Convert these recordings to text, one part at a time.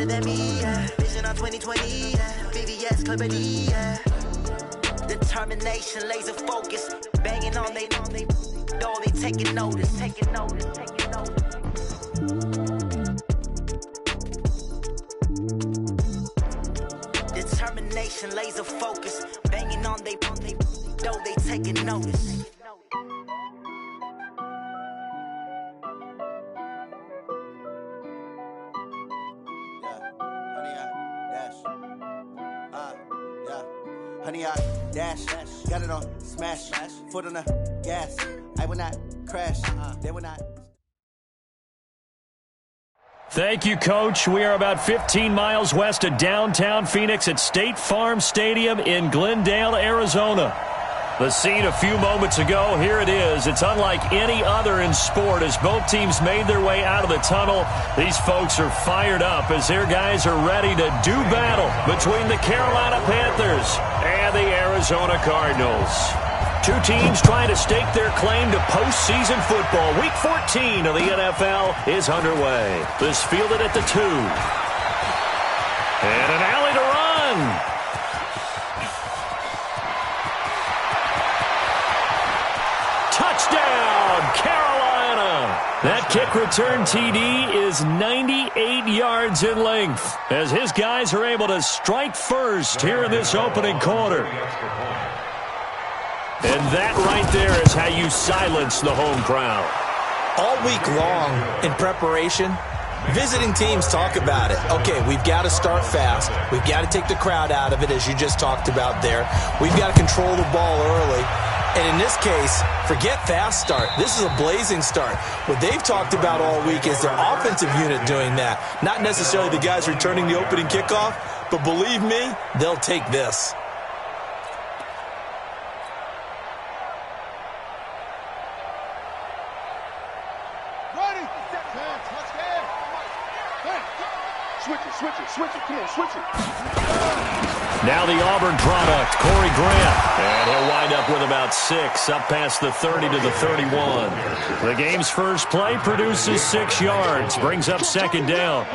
than me, yeah. Vision on 2020, yeah. VVS, Liberty, yeah. Determination, laser focus. Banging on they door, they taking notice. Determination, laser focus. Banging on they door, they taking notice. Honey, I dash, got it on smash, foot on the gas. I will not crash, they will not. Thank you, Coach. We are about 15 miles west of downtown Phoenix at State Farm Stadium in Glendale, Arizona. The scene a few moments ago, here it is. It's unlike any other in sport as both teams made their way out of the tunnel. These folks are fired up as their guys are ready to do battle between the Carolina Panthers and the Arizona Cardinals. Two teams trying to stake their claim to postseason football. Week 14 of the NFL is underway. This fielded at the 2. And an alley to run. Touchdown, Carolina! That kick return TD is 98 yards in length as his guys are able to strike first here in this opening quarter. And that right there is how you silence the home crowd. All week long in preparation, visiting teams talk about it. Okay, we've got to start fast. We've got to take the crowd out of it, as you just talked about there. We've got to control the ball early. And in this case, forget fast start. This is a blazing start. What they've talked about all week is their offensive unit doing that. Not necessarily the guys returning the opening kickoff, but believe me, they'll take this. Switch it, come on, switch it. Now the Auburn product, Corey Grant. And he'll wind up with about 6, up past the 30 to the 31. The game's first play produces 6 yards, brings up second down.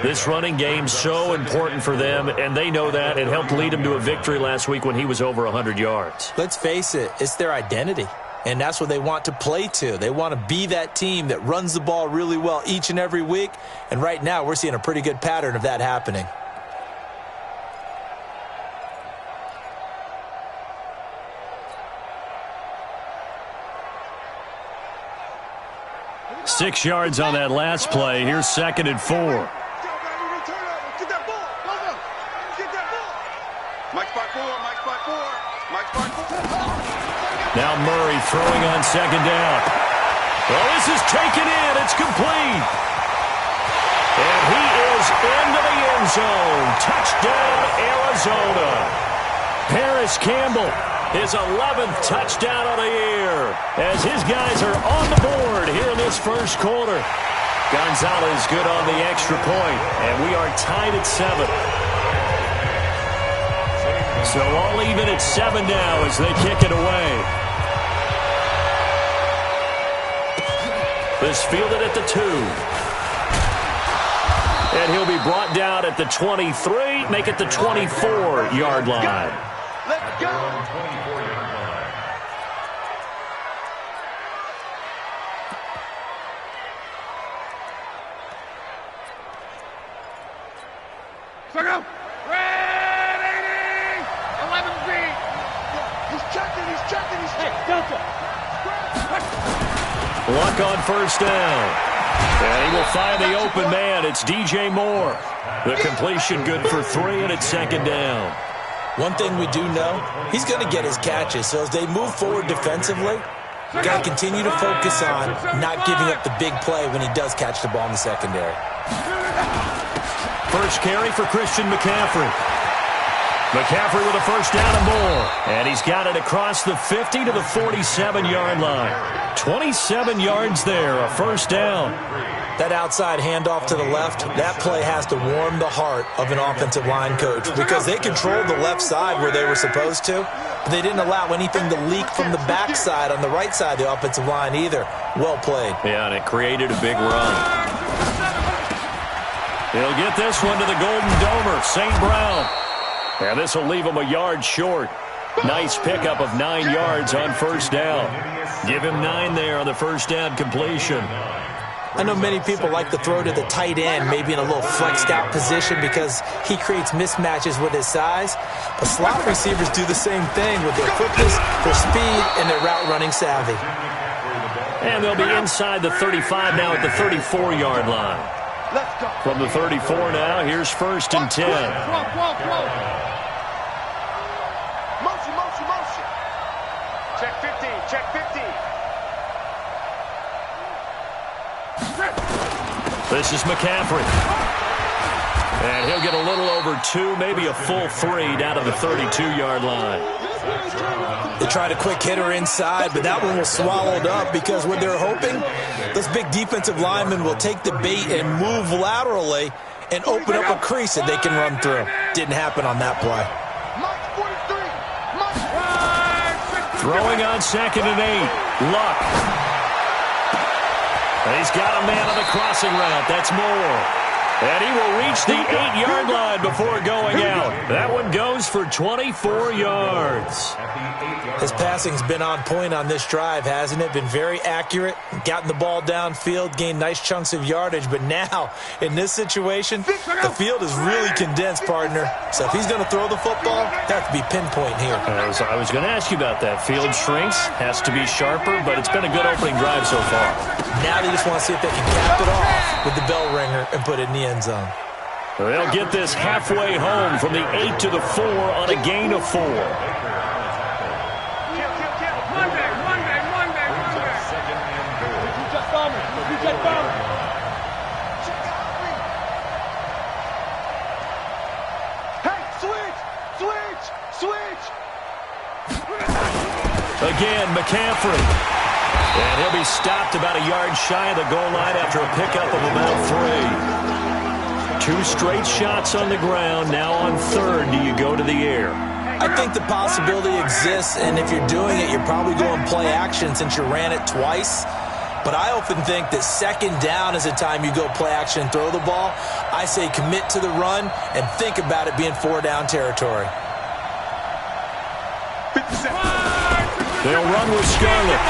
This running game's so important for them, and they know that. It helped lead them to a victory last week when he was over 100 yards. Let's face it, it's their identity. And that's what they want to play to. They want to be that team that runs the ball really well each and every week. And right now, we're seeing a pretty good pattern of that happening. Six yards on that last play. Here's 2nd and 4. Get that ball. Get that ball. Mike spot 4. Now Murray throwing on 2nd down. Well, this is taken in. It's complete. And he is into the end zone. Touchdown, Arizona. Paris Campbell, his 11th touchdown of the year, as his guys are on the board here in this first quarter. Gonzalez good on the extra point, and we are tied at 7. So all even at 7 now as they kick it away. This fielded at the 2. And he'll be brought down at the 23, make it the 24-yard line. Let's go. Ready! 11 feet. He's checking. Hey, Delta. Luck on first down. And he will find the open man. It's DJ Moore. The completion good for 3, and it's 2nd down. One thing we do know, he's going to get his catches. So as they move forward defensively, got to continue to focus on not giving up the big play when he does catch the ball in the secondary. First carry for Christian McCaffrey. McCaffrey with a first down and more. And he's got it across the 50 to the 47-yard line. 27 yards there, a first down. That outside handoff to the left, that play has to warm the heart of an offensive line coach because they controlled the left side where they were supposed to, but they didn't allow anything to leak from the backside on the right side of the offensive line either. Well played. Yeah, and it created a big run. He'll get this one to the Golden Domer, St. Brown. And this will leave him a yard short. Nice pickup of 9 yards on first down. Give him 9 there on the first down completion. I know many people like to throw to the tight end, maybe in a little flexed out position because he creates mismatches with his size. But slot receivers do the same thing with their quickness, their speed, and their route running savvy. And they'll be inside the 35 now at the 34-yard line. From the 34 now, here's first and 10. Motion. Check 15, check 15. This is McCaffrey. And he'll get a little over 2, maybe a full 3 down to the 32-yard line. They tried a quick hitter inside, but that one was swallowed up because what they're hoping, those big defensive linemen will take the bait and move laterally and open up a crease that they can run through. Didn't happen on that play. Throwing on 2nd and 8. Luck. And he's got a man on the crossing route. That's Moore. And he will reach the 8-yard line before going out. That one goes for 24 yards. His passing's been on point on this drive, hasn't it? Been very accurate, gotten the ball downfield, gained nice chunks of yardage. But now, in this situation, the field is really condensed, partner. So if he's going to throw the football, have to be pinpoint here. I was going to ask you about that. Field shrinks, has to be sharper, but it's been a good opening drive so far. Now they just want to see if they can cap it off with the bell ringer and put it in the end zone. They'll get this halfway home from the 8 to the 4 on a gain of 4. Again, McCaffrey. And he'll be stopped about a yard shy of the goal line after a pickup of about 3. 2 straight shots on the ground. Now on 3rd, do you go to the air? I think the possibility exists, and if you're doing it, you're probably going play action since you ran it twice. But I often think that 2nd down is the time you go play action and throw the ball. I say commit to the run and think about it being 4-down territory. They'll run with Scarlett.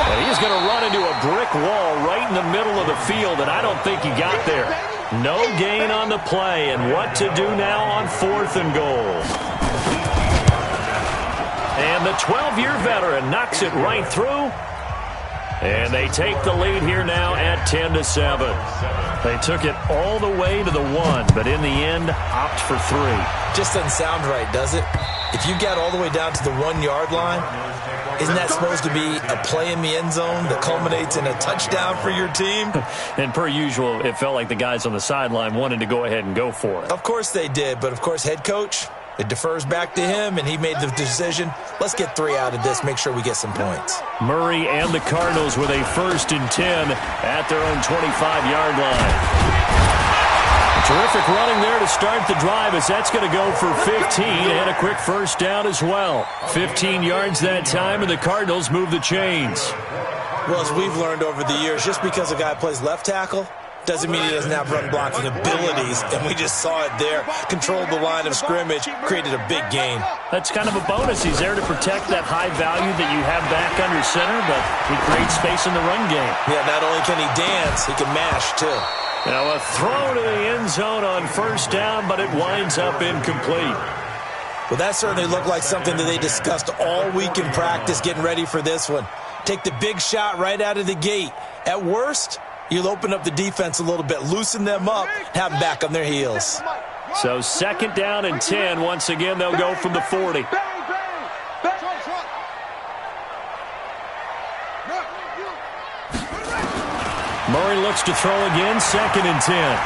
And he's going to run into a brick wall right in the middle of the field, and I don't think he got there. No gain on the play, and what to do now on 4th and goal. And the 12-year veteran knocks it right through. And they take the lead here now at 10-7. They took it all the way to the 1, but in the end, opt for 3. Just doesn't sound right, does it? If you got all the way down to the 1-yard line, isn't that supposed to be a play in the end zone that culminates in a touchdown for your team? And per usual, it felt like the guys on the sideline wanted to go ahead and go for it. Of course they did, but of course head coach, it defers back to him, and he made the decision. Let's get 3 out of this, make sure we get some points. Murray and the Cardinals with a 1st and 10 at their own 25-yard line. Terrific running there to start the drive as that's going to go for 15 and a quick first down as well. 15 yards that time, and the Cardinals move the chains. Well, as we've learned over the years, just because a guy plays left tackle doesn't mean he doesn't have run blocking abilities, and we just saw it there. Controlled the line of scrimmage, created a big gain. That's kind of a bonus. He's there to protect that high value that you have back under center, but he creates space in the run game. Yeah, not only can he dance, he can mash, too. Now a throw to the end zone on first down, but it winds up incomplete. Well, that certainly looked like something that they discussed all week in practice getting ready for this one. Take the big shot right out of the gate. At worst, you'll open up the defense a little bit, loosen them up, have them back on their heels. So 2nd down and 10. Once again, they'll go from the 40. Murray looks to throw again, 2nd and 10.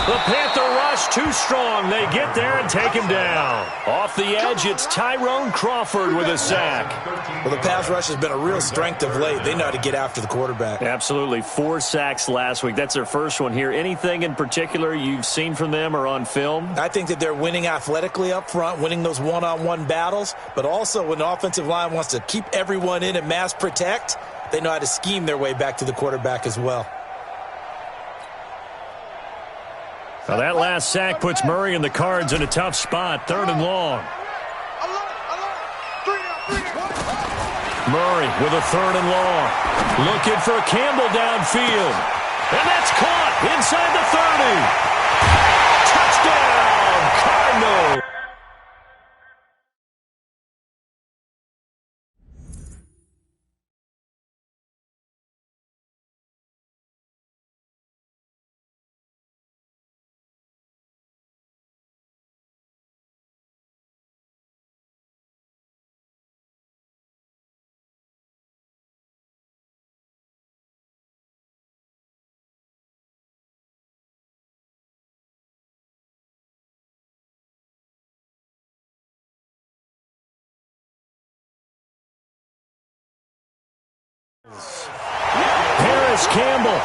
The Panther rush too strong. They get there and take him down. Off the edge, it's Tyrone Crawford with a sack. Well, the pass rush has been a real strength of late. They know how to get after the quarterback. Absolutely. 4 sacks last week. That's their first one here. Anything in particular you've seen from them or on film? I think that they're winning athletically up front, winning those one-on-one battles, but also when the offensive line wants to keep everyone in and mass protect, they know how to scheme their way back to the quarterback as well. Now that last sack puts Murray and the Cards in a tough spot, 3rd and long. Murray with a 3rd and long. Looking for Campbell downfield. And that's caught inside the 30. Touchdown, Cardinals. Harris Campbell,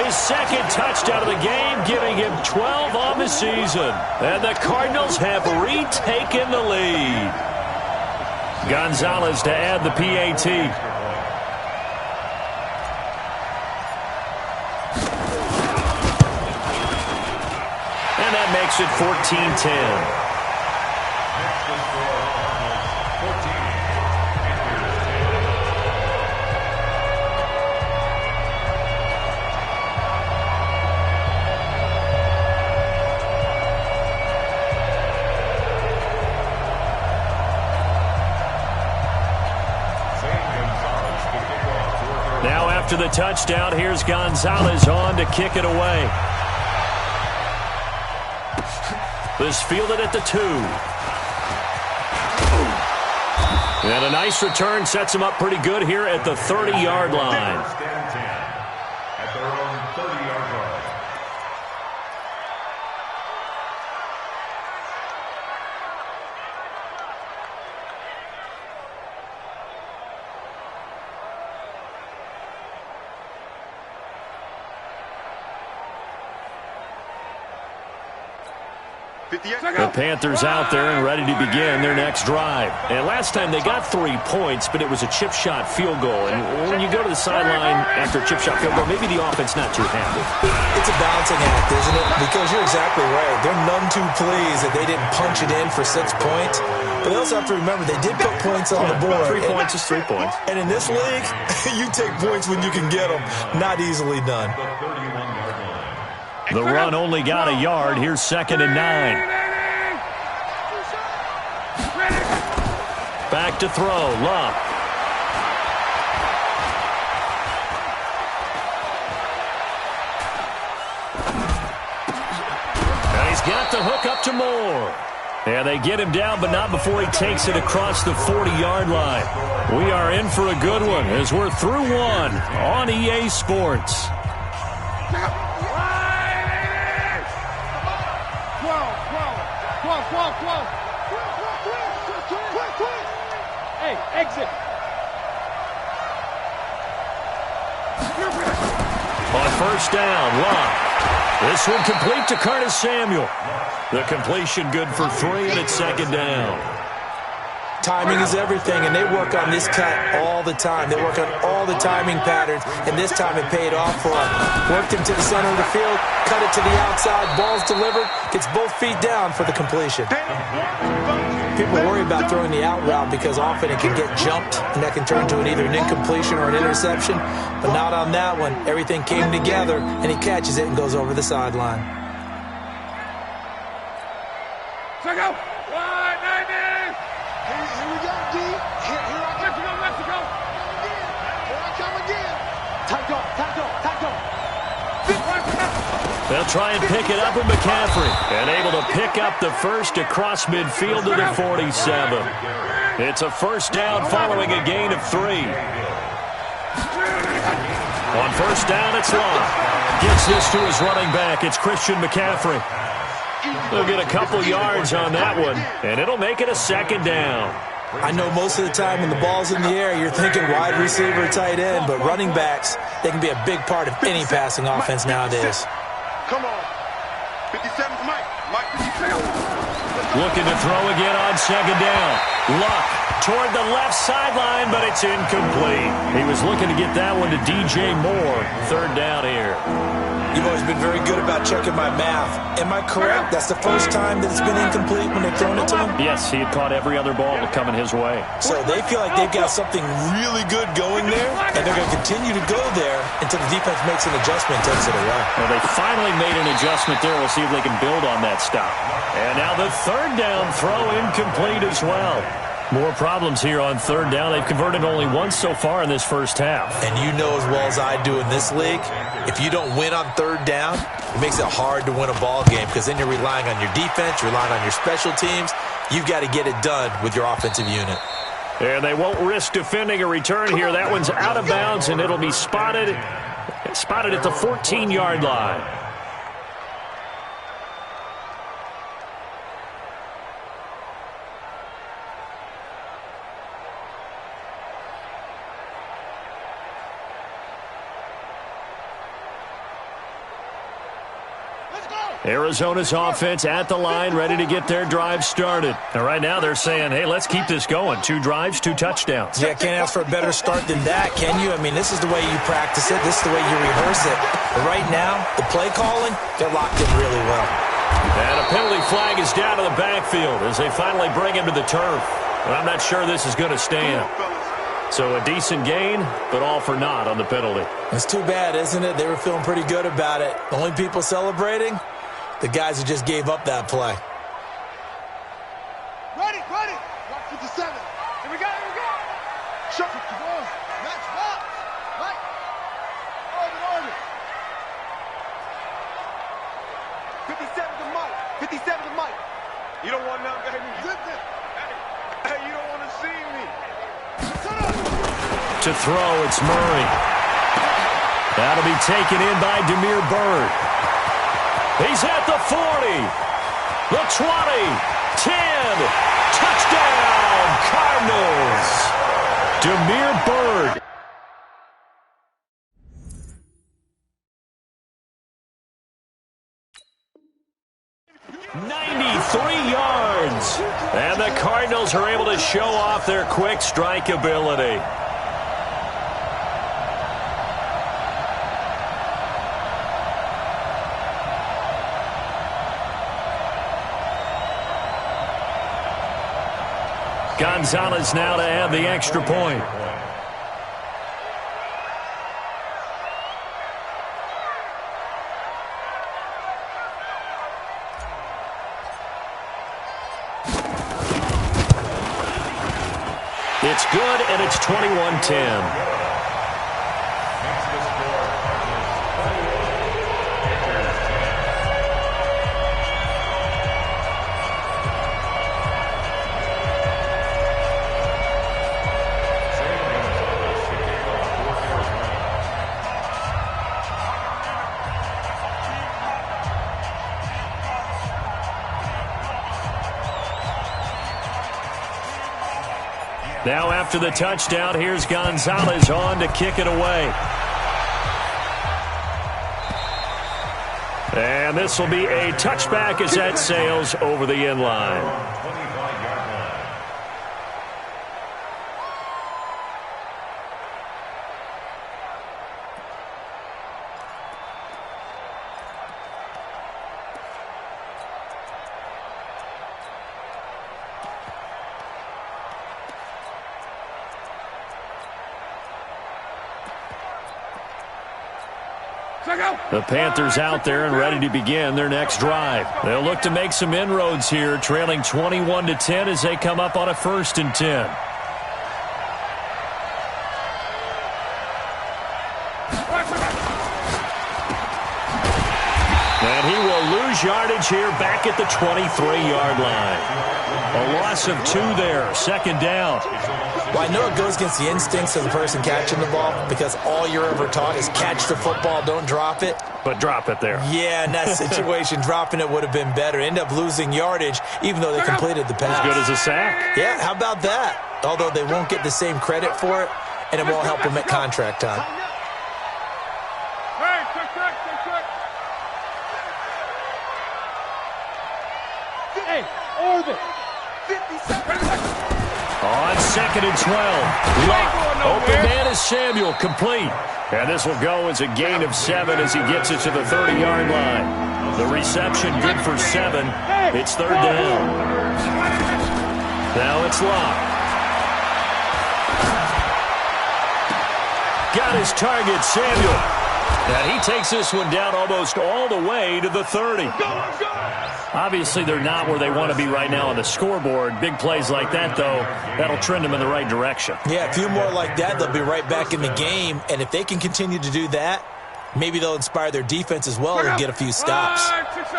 his 2nd touchdown of the game, giving him 12 on the season. And the Cardinals have retaken the lead. Gonzalez to add the PAT. And that makes it 14-10. After the touchdown, here's Gonzalez on to kick it away. This fielded at the 2. And a nice return sets him up pretty good here at the 30-yard line. At their own 30-yard line. The Panthers out there and ready to begin their next drive. And last time they got 3 points, but it was a chip shot field goal. And when you go to the sideline after a chip shot field goal, maybe the offense not too happy. It's a balancing act, isn't it? Because you're exactly right. They're none too pleased that they didn't punch it in for 6 points. But they also have to remember they did put points on the board. 3 points is 3 points. And in this league, you take points when you can get them. Not easily done. The run only got a yard. Here's 2nd and 9. Back to throw. Luck. And he's got the hook up to Moore. And they get him down, but not before he takes it across the 40-yard line. We are in for a good one as we're through one on EA Sports. 12. Hey, exit. On 1st down, Locke. This one complete to Curtis Samuel. The completion good for 3, and it's 2nd down. Timing is everything, and they work on this cut all the time. They work on all the timing patterns, and this time it paid off for them. Worked him to the center of the field, cut it to the outside, ball's delivered, gets both feet down for the completion. People worry about throwing the out route because often it can get jumped, and that can turn to either an incompletion or an interception, but not on that one. Everything came together, and he catches it and goes over the sideline. Check out. 190. Here we go, D. Here I come. Mexico. Here I come again. Tackle. They'll try and pick it up with McCaffrey. And able to pick up the first across midfield to the 47. It's a 1st down following a gain of 3. On 1st down, it's Locke. Gets this to his running back. It's Christian McCaffrey. They'll get a couple yards on that one, and it'll make it a 2nd down. I know most of the time when the ball's in the air, you're thinking wide receiver, tight end, but running backs, they can be a big part of any passing offense nowadays. Come on. 57's Mike. Mike 57. Looking to throw again on 2nd down. Luck toward the left sideline, but it's incomplete. He was looking to get that one to DJ Moore. Third down here. You've always been very good about checking my math. Am I correct? That's the first time that it's been incomplete when they've thrown it to him? Yes, he had caught every other ball coming his way. So they feel like they've got something really good going there, and they're going to continue to go there until the defense makes an adjustment and takes it away. Well, they finally made an adjustment there. We'll see if they can build on that stop. And now the third down throw incomplete as well. More problems here on third down. They've converted only once so far in this first half. And you know as well as I do in this league, if you don't win on third down, it makes it hard to win a ball game because then you're relying on your defense, you're relying on your special teams. You've got to get it done with your offensive unit. And they won't risk defending a return here. That one's out of bounds, and it'll be spotted at the 14-yard line. Arizona's offense at the line, ready to get their drive started. And right now they're saying, hey, let's keep this going. 2 drives, 2 touchdowns. Yeah, can't ask for a better start than that, can you? I mean, this is the way you practice it. This is the way you rehearse it. But right now, the play calling, they're locked in really well. And a penalty flag is down to the backfield as they finally bring him to the turf. But I'm not sure this is going to stand. So a decent gain, but all for naught on the penalty. It's too bad, isn't it? They were feeling pretty good about it. The only people celebrating, the guys who just gave up that play. Ready. Watch 57. Here we go. Shut the ball. Match box. Right. Orbit. 57 to Mike. 57 to Mike. You don't want nothing, baby. Hey, you don't want to see me. To throw, it's Murray. That'll be taken in by Damiere Byrd. He's at the 40, the 20, 10, touchdown, Cardinals. Damiere Byrd. .93 yards. And the Cardinals are able to show off their quick strike ability. Gonzalez now to add the extra point. It's good, and it's 21-10. Now after the touchdown, here's Gonzalez on to kick it away. And this will be a touchback as that sails over the end line. The Panthers out there and ready to begin their next drive. They'll look to make some inroads here, trailing 21-10 as they come up on a 1st and 10. And he will lose yardage here back at the 23-yard line. A loss of 2 there, 2nd down. Well, I know it goes against the instincts of the person catching the ball because all you're ever taught is catch the football, don't drop it. But drop it there. Yeah, in that situation, dropping it would have been better. End up losing yardage even though they completed the pass. As good as a sack. Yeah, how about that? Although they won't get the same credit for it, and it won't help them at contract time. Hey, quick. Hey, Orbit. 57. On 2nd and 12. Locke. Open man is Samuel. Complete. And this will go as a gain of 7 as he gets it to the 30-yard line. The reception good for 7. It's 3rd down. Now it's Locke. Got his target, Samuel. And he takes this one down almost all the way to the 30. Obviously, they're not where they want to be right now on the scoreboard. Big plays like that, though, that'll trend them in the right direction. Yeah, a few more like that, they'll be right back in the game. And if they can continue to do that, maybe they'll inspire their defense as well and get a few stops.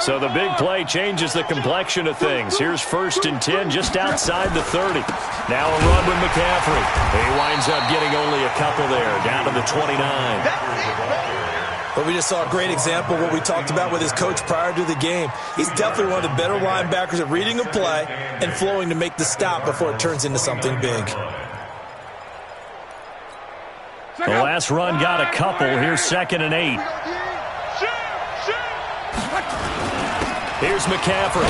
So the big play changes the complexion of things. Here's 1st and 10 just outside the 30. Now a run with McCaffrey. He winds up getting only a couple there, down to the 29. But we just saw a great example of what we talked about with his coach prior to the game. He's definitely one of the better linebackers at reading a play and flowing to make the stop before it turns into something big. The last run got a couple. Here's 2nd and 8. Here's McCaffrey.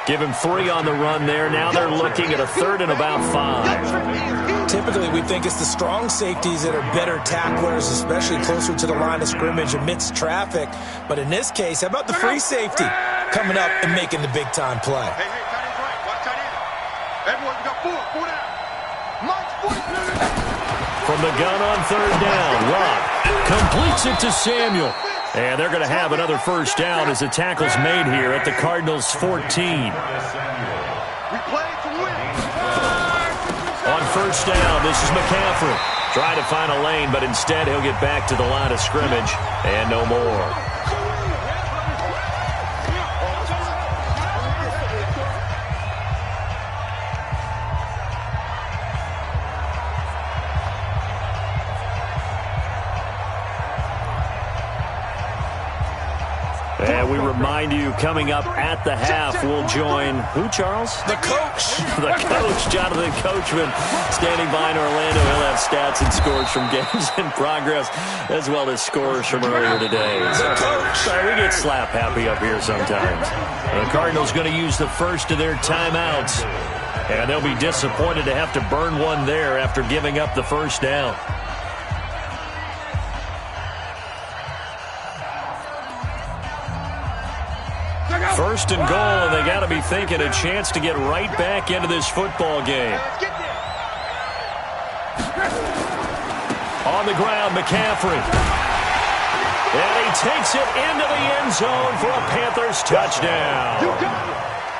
Give him 3 on the run there. Now they're looking at a 3rd and about 5. Typically, we think it's the strong safeties that are better tacklers, especially closer to the line of scrimmage amidst traffic. But in this case, how about the free safety coming up and making the big-time play? Hey, tight end's right. Watch tight end. Everyone, we got 4 down. March 40. From the gun on 3rd down, Locke completes it to Samuel. And they're going to have another 1st down as the tackle's made here at the Cardinals' 14. We play to win. On 1st down, this is McCaffrey. Trying to find a lane, but instead he'll get back to the line of scrimmage and no more. And we remind you, coming up at the half, we'll join who, Charles? The coach. The coach, Jonathan Coachman, standing by in Orlando. He'll have stats and scores from games in progress, as well as scores from earlier today. The coach. Sorry, we get slap happy up here sometimes. The Cardinals going to use the first of their timeouts, and they'll be disappointed to have to burn one there after giving up the 1st down. First and goal, and they got to be thinking a chance to get right back into this football game. On the ground, McCaffrey. And he takes it into the end zone for a Panthers touchdown.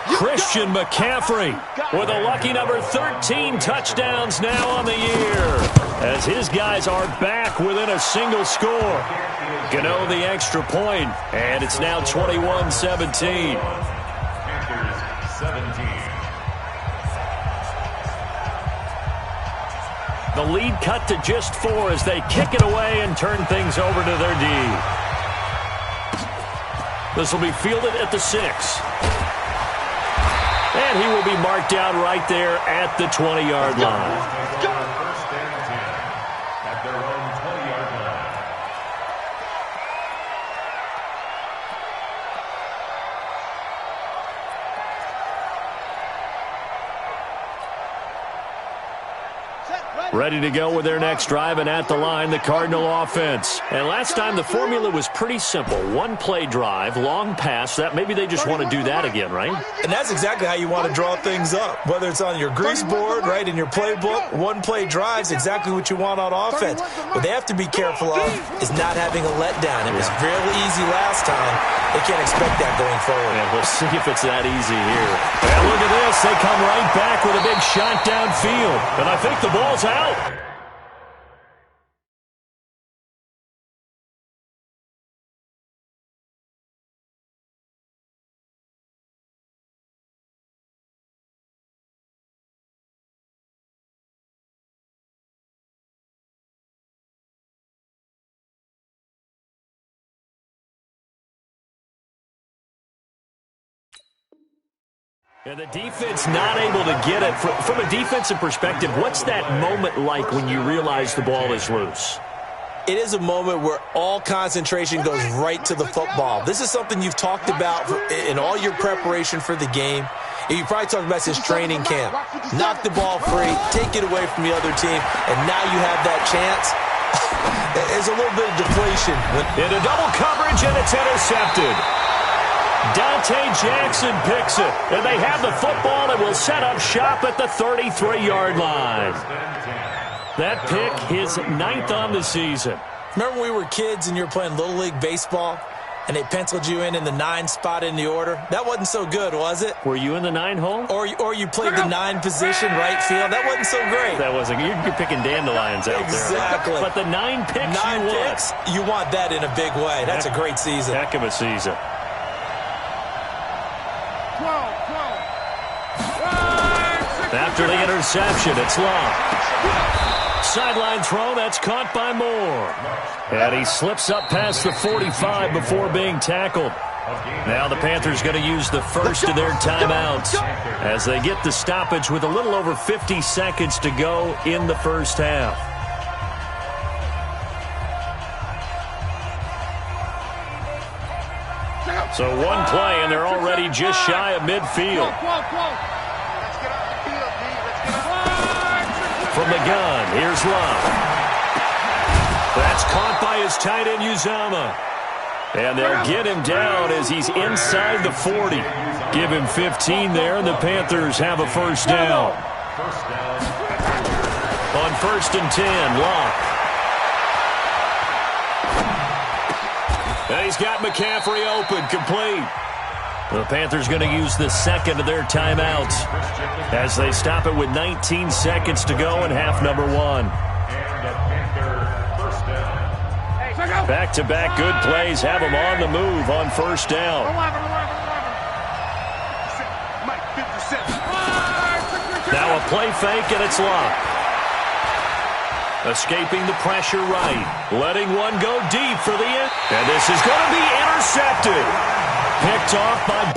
Christian McCaffrey with a lucky number 13 touchdowns now on the year, as his guys are back within a single score. Gano the extra point, and it's now 21-17. Panthers 17. The lead cut to just 4 as they kick it away and turn things over to their D. This will be fielded at the 6. And he will be marked down right there at the 20-yard line. First and 10 at their own 20-yard line. Ready to go with their next drive, and at the line, the Cardinal offense. And last time, the formula was pretty simple. 1-play drive, long pass. That maybe they just want to do that again, right? And that's exactly how you want to draw things up. Whether it's on your grease board, right, in your playbook, 1-play drives, exactly what you want on offense. What they have to be careful of is not having a letdown. It was fairly easy last time. They can't expect that going forward. And we'll see if it's that easy here. And look at this. They come right back with a big shot downfield. And I think the ball's out. And the defense not able to get it. From a defensive perspective, what's that moment like when you realize the ball is loose? It is a moment where all concentration goes right to the football. This is something you've talked about in all your preparation for the game. You probably talked about his training camp. Knock the ball free, take it away from the other team, and now you have that chance. There's a little bit of deflation. Into double coverage, and it's intercepted. Dante Jackson picks it, and they have the football and will set up shop at the 33-yard line. That pick, his 9th on the season. Remember when we were kids and you were playing Little League Baseball, and they penciled you in the 9 spot in the order? That wasn't so good, was it? Were you in the 9 hole? Or you played the 9 position, right field? That wasn't so great. That wasn't. You're picking dandelions out exactly. there. But the 9 picks 9 picks, you want that in a big way. That's a great season. Heck of a season. 12. After the interception, it's Long. Sideline throw, that's caught by Moore. And he slips up past the 45 before being tackled. Now the Panthers going to use the first of their timeouts as they get the stoppage with a little over 50 seconds to go in the first half. So one play, and they're already just shy of midfield. From the gun, here's Love. That's caught by his tight end, Uzomah. And they'll get him down as he's inside the 40. Give him 15 there, and the Panthers have a first down. On 1st and 10, Locke. And he's got McCaffrey open, complete. The Panthers going to use the second of their timeouts as they stop it with 19 seconds to go in half number 1. Back-to-back good plays have them on the move on first down. Now a play fake, and it's Locke. Escaping the pressure right. Letting one go deep for the end. And this is going to be intercepted. Picked off by...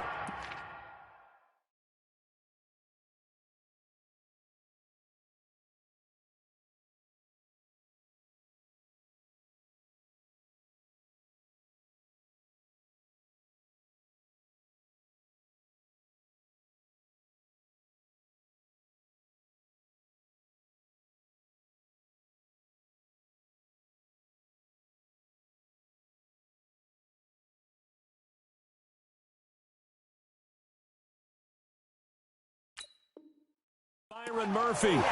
Byron Murphy. The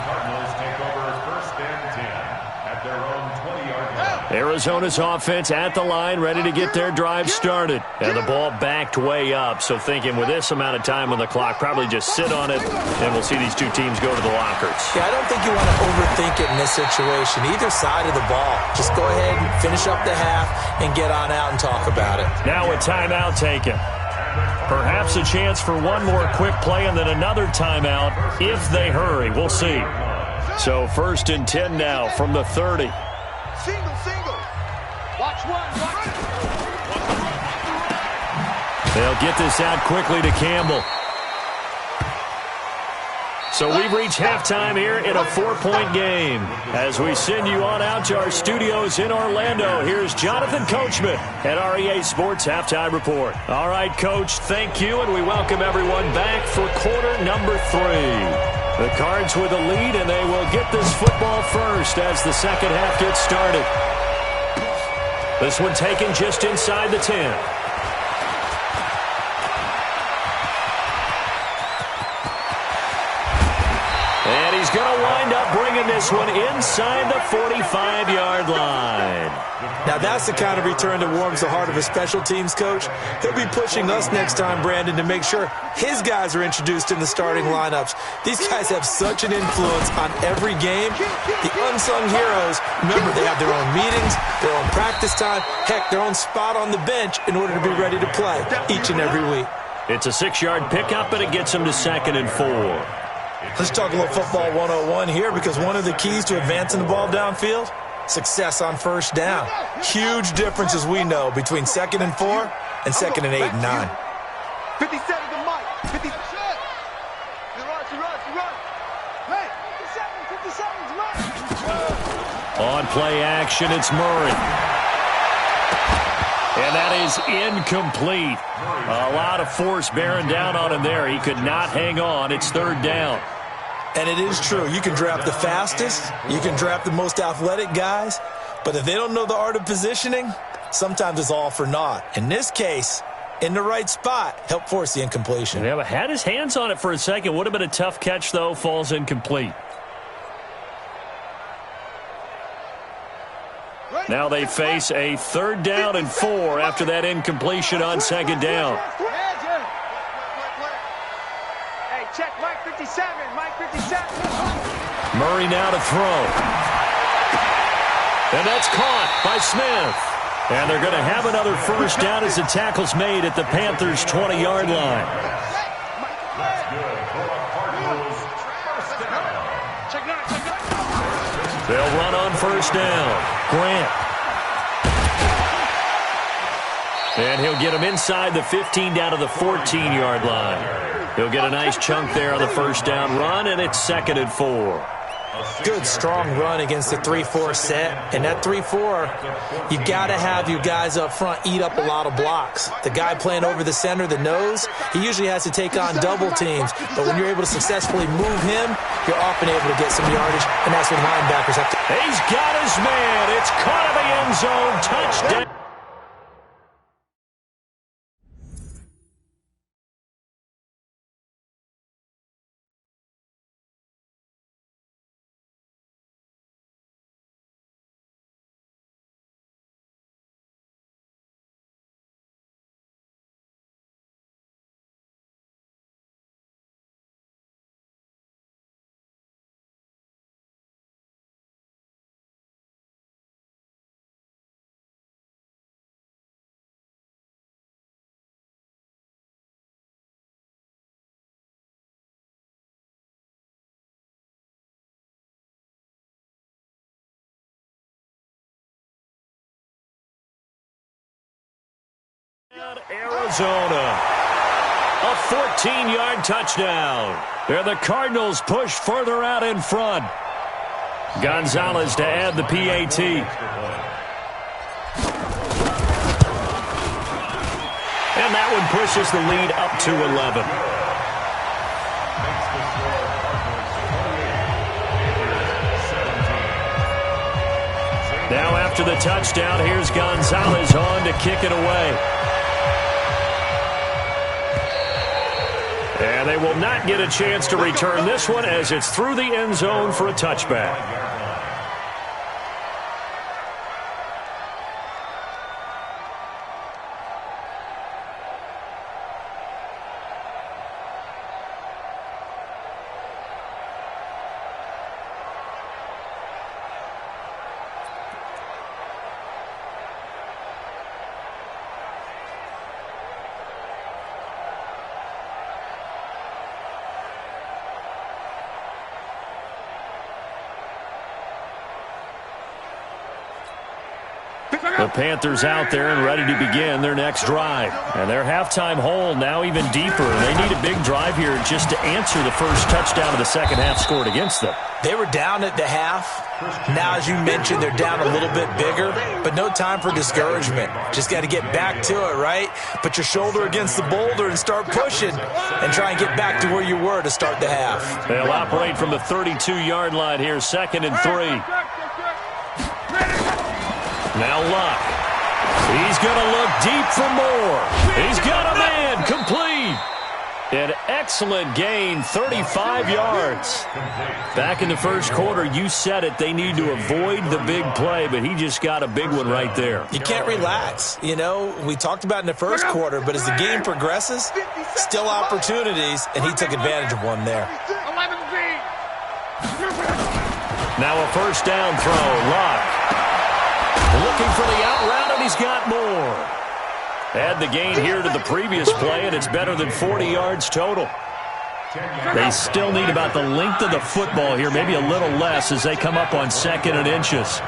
Cardinals take over 1st and 10 at their own 20-yard line. Arizona's offense at the line, ready to get their drive started. And the ball backed way up, so thinking with this amount of time on the clock, probably just sit on it, and we'll see these two teams go to the lockers. Yeah, I don't think you want to overthink it in this situation. Either side of the ball. Just go ahead and finish up the half and get on out and talk about it. Now a timeout taken. Perhaps a chance for one more quick play and then another timeout if they hurry. We'll see. So 1st and 10 now from the 30. Single. Watch one. They'll get this out quickly to Campbell. So we've reached halftime here in a 4-point game. As we send you on out to our studios in Orlando, here's Jonathan Coachman at REA Sports Halftime Report. All right, Coach, thank you, and we welcome everyone back for quarter number 3. The Cards with a lead, and they will get this football first as the second half gets started. This one taken just inside the 10. And he's going to wind up bringing this one inside the 45-yard line. Now that's the kind of return that warms the heart of a special teams coach. He'll be pushing us next time, Brandon, to make sure his guys are introduced in the starting lineups. These guys have such an influence on every game. The unsung heroes, remember, they have their own meetings, their own practice time, heck, their own spot on the bench in order to be ready to play each and every week. It's a 6-yard pickup, and it gets him to 2nd and 4. Let's talk a little football 101 here, because one of the keys to advancing the ball downfield, success on first down. Huge difference, as we know, between 2nd and 4 and 2nd and 8 and 9. 50 seconds to Mike. 50 seconds. Run. Hey, 50 seconds, run. On play action, it's Murray. And that is incomplete. A lot of force bearing down on him there. He could not hang on. It's third down. And it is true. You can draft the fastest. You can draft the most athletic guys. But if they don't know the art of positioning, sometimes it's all for naught. In this case, in the right spot, help force the incompletion. Yeah, but had his hands on it for a second. Would have been a tough catch, though. Falls incomplete. Now they face a third down and 4 after that incompletion on second down. Hey, check Mike 57. Mike 57. Murray now to throw. And that's caught by Smith. And they're going to have another first down as the tackle's made at the Panthers' 20-yard line. That's good for the Cardinals. First down. They'll run on first down. Grant. And he'll get him inside the 15 down to the 14-yard line. He'll get a nice chunk there on the first down run, and it's 2nd and 4. Good, strong run against the 3-4 set. And that 3-4, you got to have your guys up front eat up a lot of blocks. The guy playing over the center, the nose, he usually has to take on double teams. But when you're able to successfully move him, you're often able to get some yardage, and that's when linebackers have to. He's got his man. It's caught in the end zone. Touchdown. Arizona. A 14-yard touchdown. There the Cardinals push further out in front. Gonzalez to add the PAT. And that one pushes the lead up to 11. Now after the touchdown, here's Gonzalez on to kick it away. And they will not get a chance to return this one as it's through the end zone for a touchback. The Panthers out there and ready to begin their next drive. And their halftime hole now even deeper. They need a big drive here just to answer the first touchdown of the second half scored against them. They were down at the half. Now, as you mentioned, they're down a little bit bigger, but no time for discouragement. Just got to get back to it, right? Put your shoulder against the boulder and start pushing and try and get back to where you were to start the half. They'll operate from the 32-yard line here, 2nd and 3. Now Luck. He's going to look deep for more. He's got a man. Complete. An excellent gain, 35 yards. Back in the first quarter, you said it, they need to avoid the big play, but he just got a big one right there. You can't relax. You know, we talked about in the first quarter, but as the game progresses, still opportunities, and he took advantage of one there. Now a first down throw. Luck. Looking for the out route, and he's got more. Add the gain here to the previous play, and it's better than 40 yards total. They still need about the length of the football here, maybe a little less as they come up on 2nd and inches.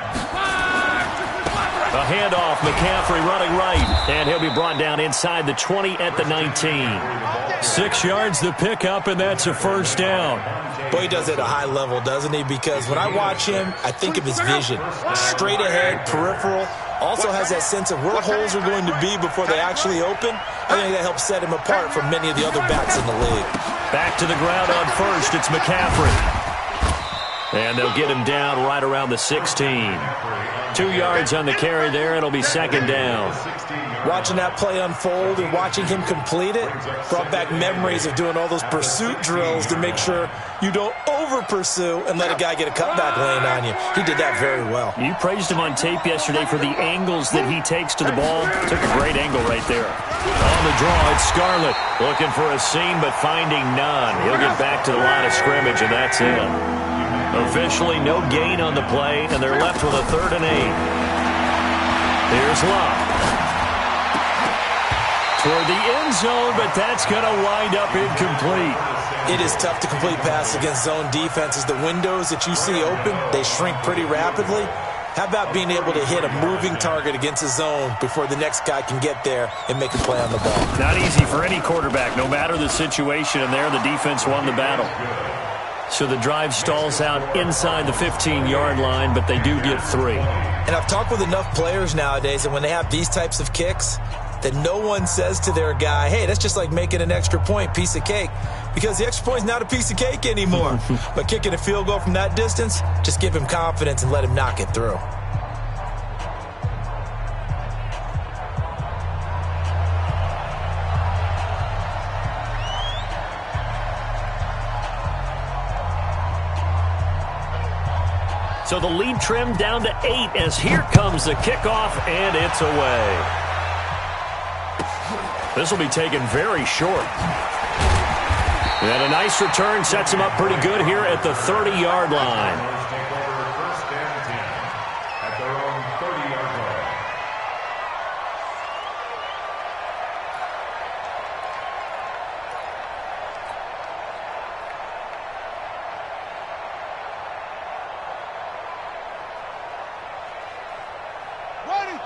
A handoff, McCaffrey running right, and he'll be brought down inside the 20 at the 19. 6 yards the pickup, and that's a first down. Boy, he does it at a high level, doesn't he? Because when I watch him, I think of his vision. Straight ahead, peripheral, Also has that sense of where holes are going to be before they actually open. I think that helps set him apart from many of the other backs in the league. Back to the ground on first. It's McCaffrey. And they'll get him down right around the 16. 2 yards on the carry there. It'll be second down. Watching that play unfold and watching him complete it brought back memories of doing all those pursuit drills to make sure you don't over-pursue and let a guy get a cutback lane on you. He did that very well. You praised him on tape yesterday for the angles that he takes to the ball. Took a great angle right there. On the draw, it's Scarlett. Looking for a seam, but finding none. He'll get back to the line of scrimmage, and that's it. Officially no gain on the play, and they're left with a 3rd and 8. Here's Love. Toward the end zone, but that's going to wind up incomplete. It is tough to complete pass against zone defenses. The windows that you see open, they shrink pretty rapidly. How about being able to hit a moving target against a zone before the next guy can get there and make a play on the ball? Not easy for any quarterback, no matter the situation, and there the defense won the battle. So the drive stalls out inside the 15-yard line, but they do get 3. And I've talked with enough players nowadays, and when they have these types of kicks, that no one says to their guy, hey, that's just like making an extra point, piece of cake. Because the extra point is not a piece of cake anymore. But kicking a field goal from that distance, just give him confidence and let him knock it through. So the lead trimmed down to 8 as here comes the kickoff, and it's away. This will be taken very short. And a nice return sets him up pretty good here at the 30-yard line. Take over 1st and 10 at their own 30-yard line.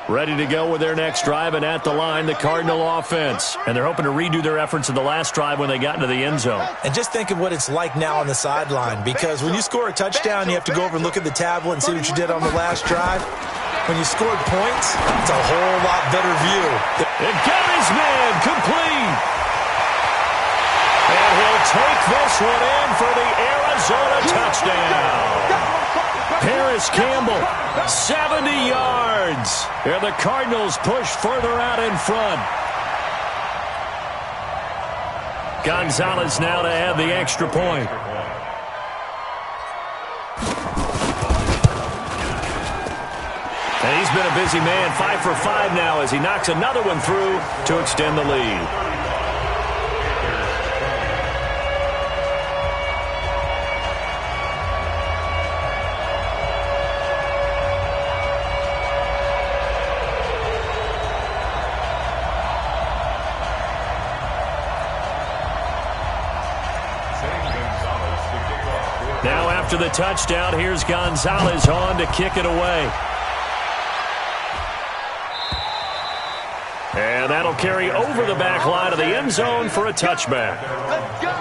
Ready to go with their next drive, and at the line, the Cardinal offense. And they're hoping to redo their efforts in the last drive when they got into the end zone. And just think of what it's like now on the sideline, because when you score a touchdown, you have to go over and look at the tablet and see what you did on the last drive. When you scored points, it's a whole lot better view. It got his man complete. And he'll take this one in for the Arizona touchdown. Paris Campbell, 70 yards. And the Cardinals push further out in front. Gonzalez now to add the extra point. And he's been a busy man, 5 for 5 now as he knocks another one through to extend the lead. Now after the touchdown, here's Gonzalez on to kick it away. And that'll carry over the back line of the end zone for a touchback. Let's go.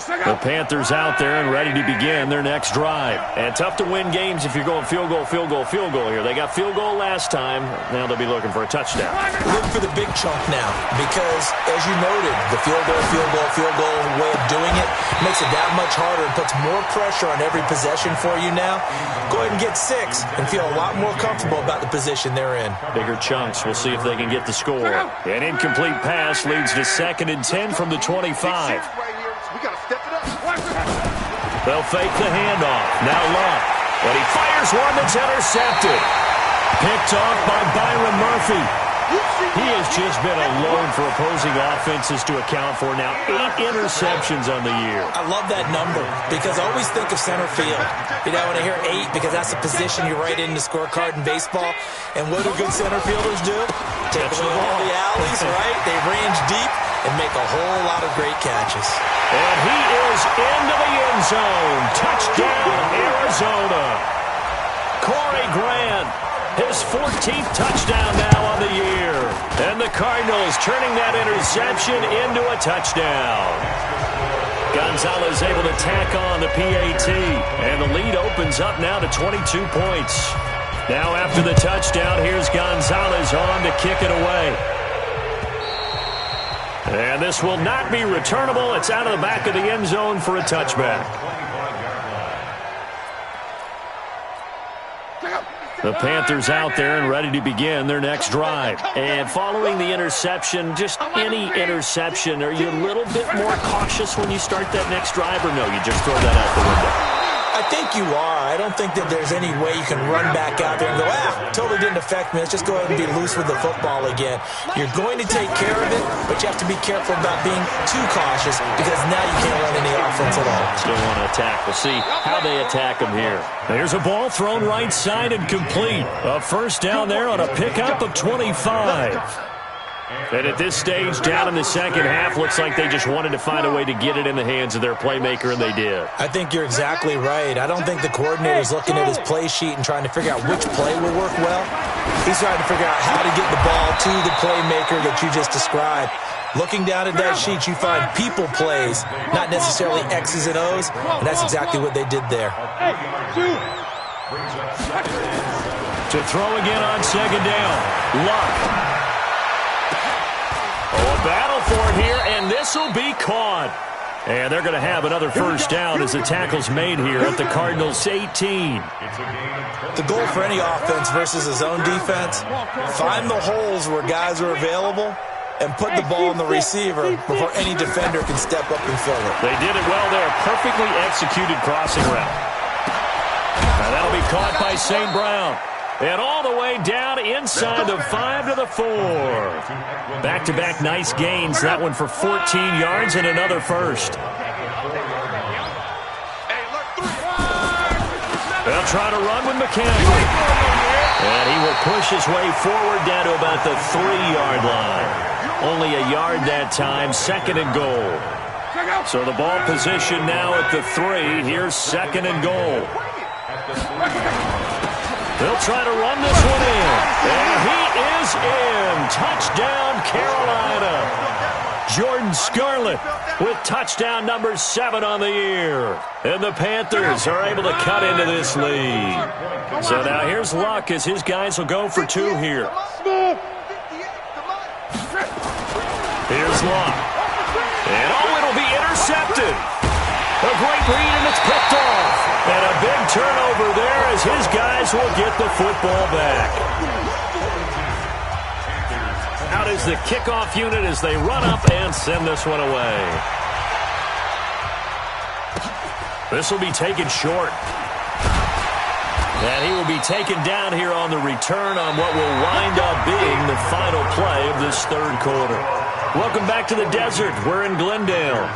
The Panthers out there and ready to begin their next drive. And tough to win games if you're going field goal, field goal, field goal here. They got field goal last time. Now they'll be looking for a touchdown. Looking for the big chunk now because, as you noted, the field goal way of doing it makes it that much harder and puts more pressure on every possession for you now. Go ahead and get 6 and feel a lot more comfortable about the position they're in. Bigger chunks. We'll see if they can get the score. An incomplete pass leads to 2nd and 10 from the 25. We got to step it up. They'll fake the handoff. Now Love. But he fires one that's intercepted. Picked off by Byron Murphy. He has just been alone for opposing offenses to account for now 8 interceptions on the year. I love that number because I always think of center field. You know, when I hear 8, because that's the position you write in the scorecard in baseball. And what do good center fielders do? Take away all the alleys, right? They range deep and make a whole lot of great catches. And he is into the end zone. Touchdown, Arizona. Corey Grant, his 14th touchdown now on the year. And the Cardinals turning that interception into a touchdown. Gonzalez able to tack on the PAT. And the lead opens up now to 22 points. Now after the touchdown, here's Gonzalez on to kick it away. And this will not be returnable. It's out of the back of the end zone for a touchback. The Panthers out there and ready to begin their next drive. And following the interception, just any interception, are you a little bit more cautious when you start that next drive, or no, you just throw that out the window? I think you are. I don't think that there's any way you can run back out there and go, totally didn't affect me. Let's just go ahead and be loose with the football again. You're going to take care of it, but you have to be careful about being too cautious because now you can't run any offense at all. Still want to attack. We'll see how they attack them here. There's a ball thrown right side and complete. A first down there on a pickup of 25. And at this stage, down in the second half, looks like they just wanted to find a way to get it in the hands of their playmaker, and they did. I think you're exactly right. I don't think the coordinator's looking at his play sheet and trying to figure out which play will work well. He's trying to figure out how to get the ball to the playmaker that you just described. Looking down at that sheet, you find people plays, not necessarily X's and O's, and that's exactly what they did there. To throw again on second down. Luck. Oh, a battle for it here, and this will be caught. And they're going to have another first down as the tackle's made here at the Cardinals' 18. The goal for any offense versus a zone defense, find the holes where guys are available and put the ball on the receiver before any defender can step up and fill it. They did it well there. Perfectly executed crossing route. Now that'll be caught by St. Brown. And all the way down inside the 5 to the 4. Back-to-back nice gains. That one for 14 yards and another first. They'll try to run with McCaffrey. And he will push his way forward down to about the 3-yard line. Only a yard that time, second and goal. So the ball position now at the 3. Here's second and goal. They'll try to run this one in. And he is in. Touchdown, Carolina. Jordan Scarlett with touchdown number 7 on the year. And the Panthers are able to cut into this lead. So now here's Luck as his guys will go for 2 here. Here's Luck. And it'll be intercepted. A great read, and it's picked off. And a big turnover there as his guys will get the football back. Out is the kickoff unit as they run up and send this one away. This will be taken short. And he will be taken down here on the return on what will wind up being the final play of this third quarter. Welcome back to the desert. We're in Glendale.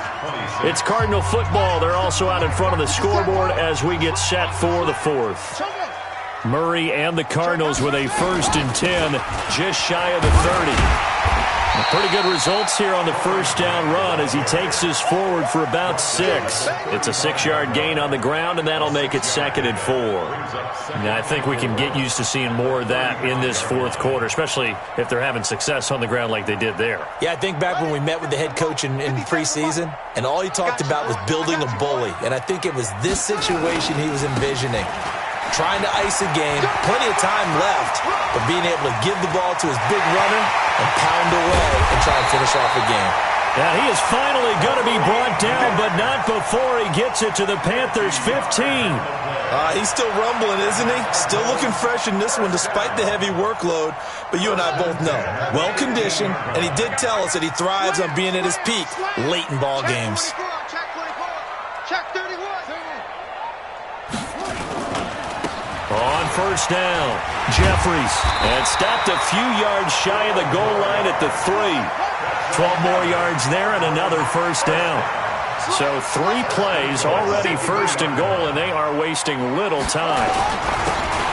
It's Cardinal football. They're also out in front of the scoreboard as we get set for the fourth. Murray and the Cardinals with a 1st and 10, just shy of the 30. Pretty good results here on the first down run as he takes this forward for about 6. It's a 6-yard gain on the ground, and that'll make it 2nd and 4. Now, I think we can get used to seeing more of that in this fourth quarter, especially if they're having success on the ground like they did there. Yeah, I think back when we met with the head coach in preseason, and all he talked about was building a bully. And I think it was this situation he was envisioning. Trying to ice a game, plenty of time left, but being able to give the ball to his big runner and pound away and try and finish off the game. Now he is finally going to be brought down, but not before he gets it to the Panthers' 15. He's still rumbling, isn't he? Still looking fresh in this one despite the heavy workload, but you and I both know. Well-conditioned, and he did tell us that he thrives on being at his peak late in ball games. On first down, Jeffries, and stopped a few yards shy of the goal line at the 3. 12 more yards there and another first down. So 3 plays, already 1st and goal, and they are wasting little time.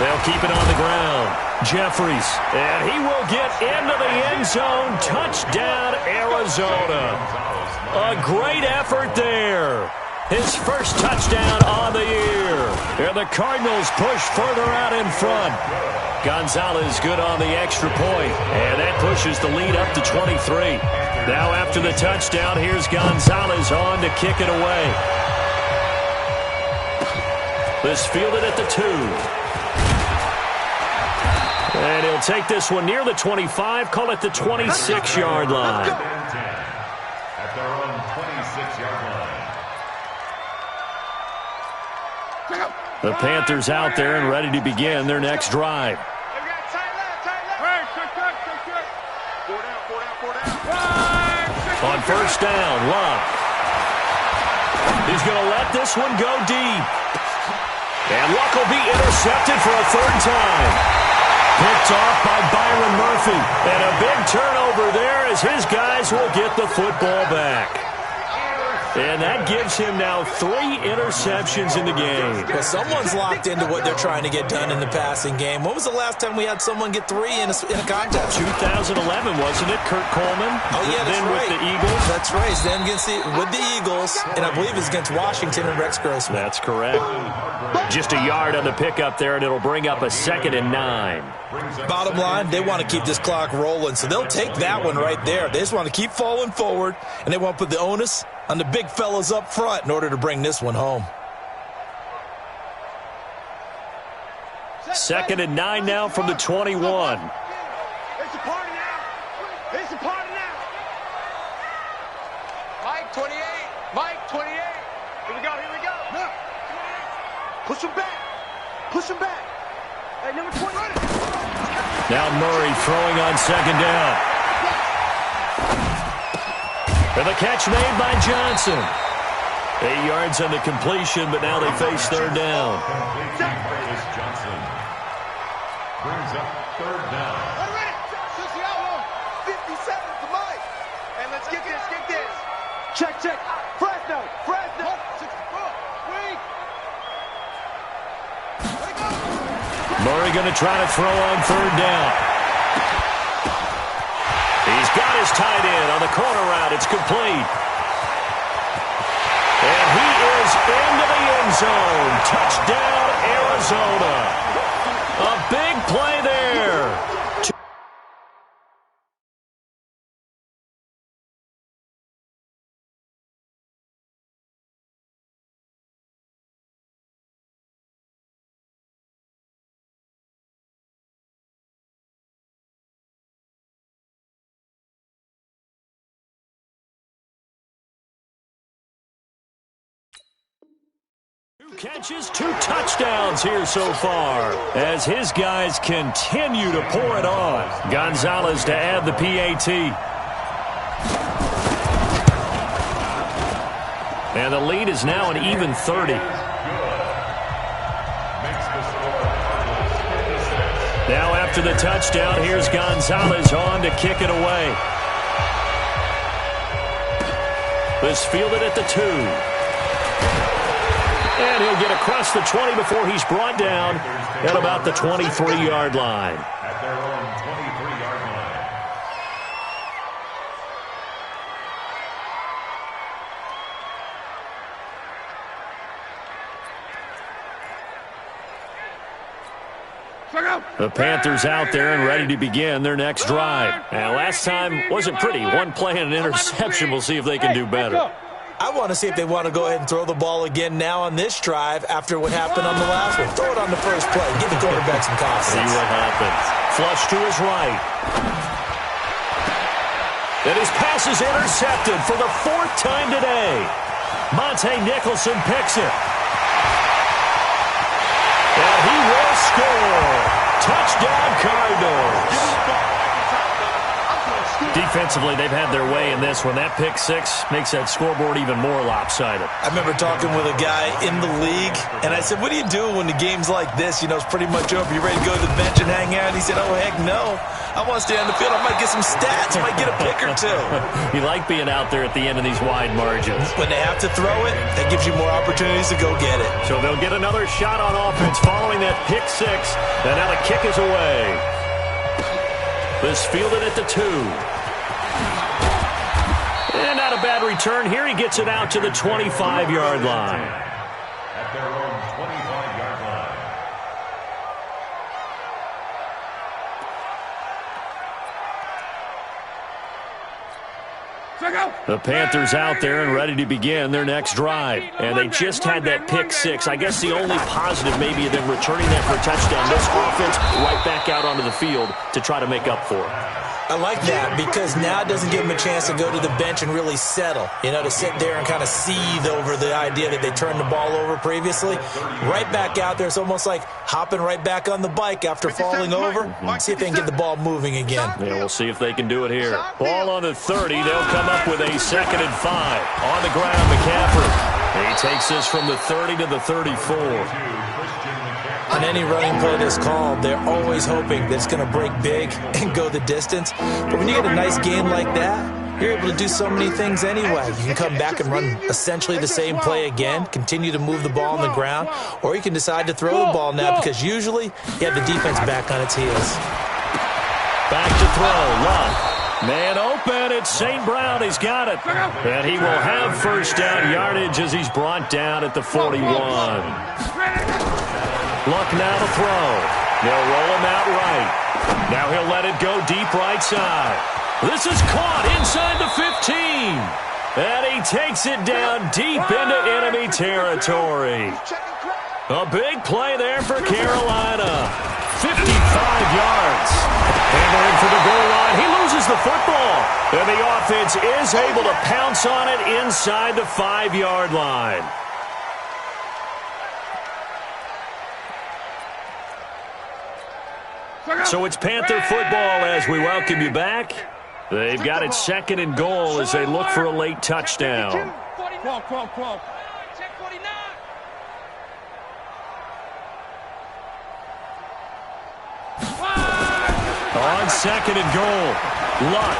They'll keep it on the ground. Jeffries, and he will get into the end zone. Touchdown, Arizona. A great effort there. His first touchdown on the year. And the Cardinals push further out in front. Gonzalez good on the extra point, and that pushes the lead up to 23. Now after the touchdown, here's Gonzalez on to kick it away. This fielded at the 2. And he'll take this one near the 25, call it the 26-yard line. At their own 26-yard line. The Panthers out there and ready to begin their next drive. On first down, Love. He's going to let this one go deep. And Luck will be intercepted for a third time. Picked off by Byron Murphy. And a big turnover there as his guys will get the football back. And that gives him now 3 interceptions in the game. Well, someone's locked into what they're trying to get done in the passing game. When was the last time we had someone get 3 in a contest? 2011, wasn't it, Kurt Coleman? Oh, yeah, that's then right. with the Eagles. That's right. It's then with the Eagles, and I believe it's against Washington and Rex Grossman. That's correct. Just a yard on the pickup there, and it'll bring up a 2nd and 9. Bottom line, they want to keep this clock rolling, so they'll take that one right there. They just want to keep falling forward, and they want to put the onus on the big fellas up front in order to bring this one home. 2nd and 9 now from the 21. It's a party now. It's a party now. Mike 28. Mike 28. Here we go. Here we go. No. Push him back. Push him back. Hey, number 20. Now Murray throwing on 2nd down. And the catch made by Johnson. 8 yards on the completion, but now they face 3rd down. Marcus Johnson brings up 3rd down. 57 to Mike. And let's get this. Get this. Check. Fresno. Murray going to try to throw on 3rd down. He's got his tight end on the corner route. It's complete. And he is into the end zone. Touchdown, Arizona. A big play there. Catches, 2 touchdowns here so far as his guys continue to pour it on. Gonzalez to add the PAT. And the lead is now an even 30. Now after the touchdown, here's Gonzalez on to kick it away. This fielded at the 2. And he'll get across the 20 before he's brought down at about the 23-yard line. At their own 23-yard line. The Panthers out there and ready to begin their next drive. And last time wasn't pretty. 1 play and an interception. We'll see if they can do better. I want to see if they want to go ahead and throw the ball again now on this drive after what happened on the last one. Throw it on the first play. Give the quarterback some confidence. See what happens. Flush to his right. And his pass is intercepted for the 4th time today. Monte Nicholson picks it. And he will score. Touchdown, Cardinals. Defensively, they've had their way in this one. That pick 6 makes that scoreboard even more lopsided. I remember talking with a guy in the league, and I said, what do you do when the game's like this? You know, it's pretty much over. You ready to go to the bench and hang out? He said, oh, heck no. I want to stay on the field. I might get some stats. I might get a pick or 2. You like being out there at the end of these wide margins. When they have to throw it, that gives you more opportunities to go get it. So they'll get another shot on offense following that pick 6. And now the kick is away. This fielded at the 2. And not a bad return here. He gets it out to the 25-yard line. At their own 25-yard line. The Panthers out there and ready to begin their next drive. And they just had that pick six. I guess the only positive maybe of them returning that for a touchdown. This offense right back out onto the field to try to make up for it. I like that because now it doesn't give them a chance to go to the bench and really settle, to sit there and kind of seethe over the idea that they turned the ball over previously. Right back out there. It's almost like hopping right back on the bike after falling over. See if they can get the ball moving again. Yeah, we'll see if they can do it here. Ball on the 30. They'll come up with a 2nd and 5. On the ground, McCaffrey. He takes this from the 30 to the 34. On any running play that's called, they're always hoping that it's going to break big and go the distance. But when you get a nice game like that, you're able to do so many things anyway. You can come back and run essentially the same play again, continue to move the ball on the ground, or you can decide to throw the ball now because usually you have the defense back on its heels. Back to throw, Love. Man open, it's St. Brown. He's got it. And he will have first down yardage as he's brought down at the 41. Luck now to throw. They'll roll him out right. Now he'll let it go deep right side. This is caught inside the 15. And he takes it down deep into enemy territory. A big play there for Carolina. 55 yards. And they're in for the goal line. He loses the football. And the offense is able to pounce on it inside the 5-yard line. So it's Panther football as we welcome you back. They've got it 2nd and goal as they look for a late touchdown. On 2nd and goal, Luck.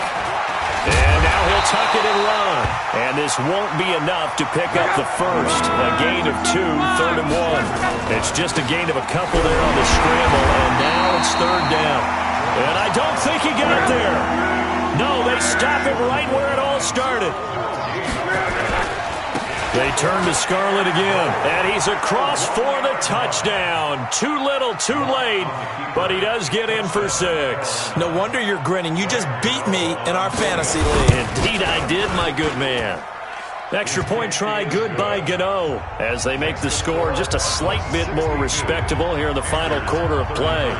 And now he'll tuck it and run. And this won't be enough to pick up the first. A gain of 2, 3rd and 1. It's just a gain of a couple there on the scramble, and now it's 3rd down. And I don't think he got there. No, they stop it right where it all started. They turn to Scarlett again, and he's across for the touchdown. Too little, too late, but he does get in for 6. No wonder you're grinning. You just beat me in our fantasy league. Indeed I did, my good man. Extra point try good by Gano as they make the score just a slight bit more respectable here in the final quarter of play.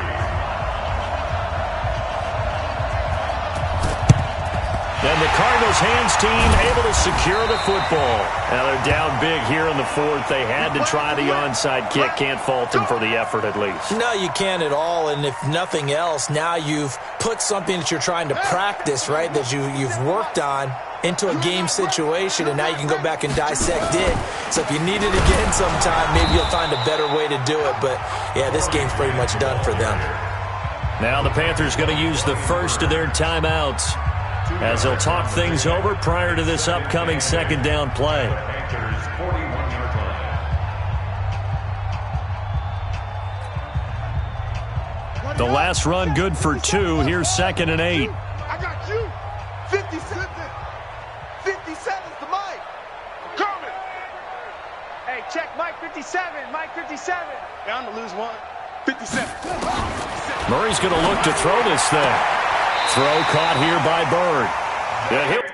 And the Cardinals hands team able to secure the football. Now they're down big here in the 4th. They had to try the onside kick. Can't fault them for the effort at least. No, you can't at all. And if nothing else, now you've put something that you're trying to practice, right, that you've worked on into a game situation, and now you can go back and dissect it. So if you need it again sometime, maybe you'll find a better way to do it. But, yeah, this game's pretty much done for them. Now the Panthers going to use the first of their timeouts as they'll talk things over prior to this upcoming 2nd down play. The last run good for 2. Here's 2nd and 8. I got you. 57. 57's the Mike. Coming. Hey, check Mike 57. Mike 57. Yeah, I'm going to lose one. 57. Murray's going to look to throw this thing. Throw caught here by Bird. Yeah, he'll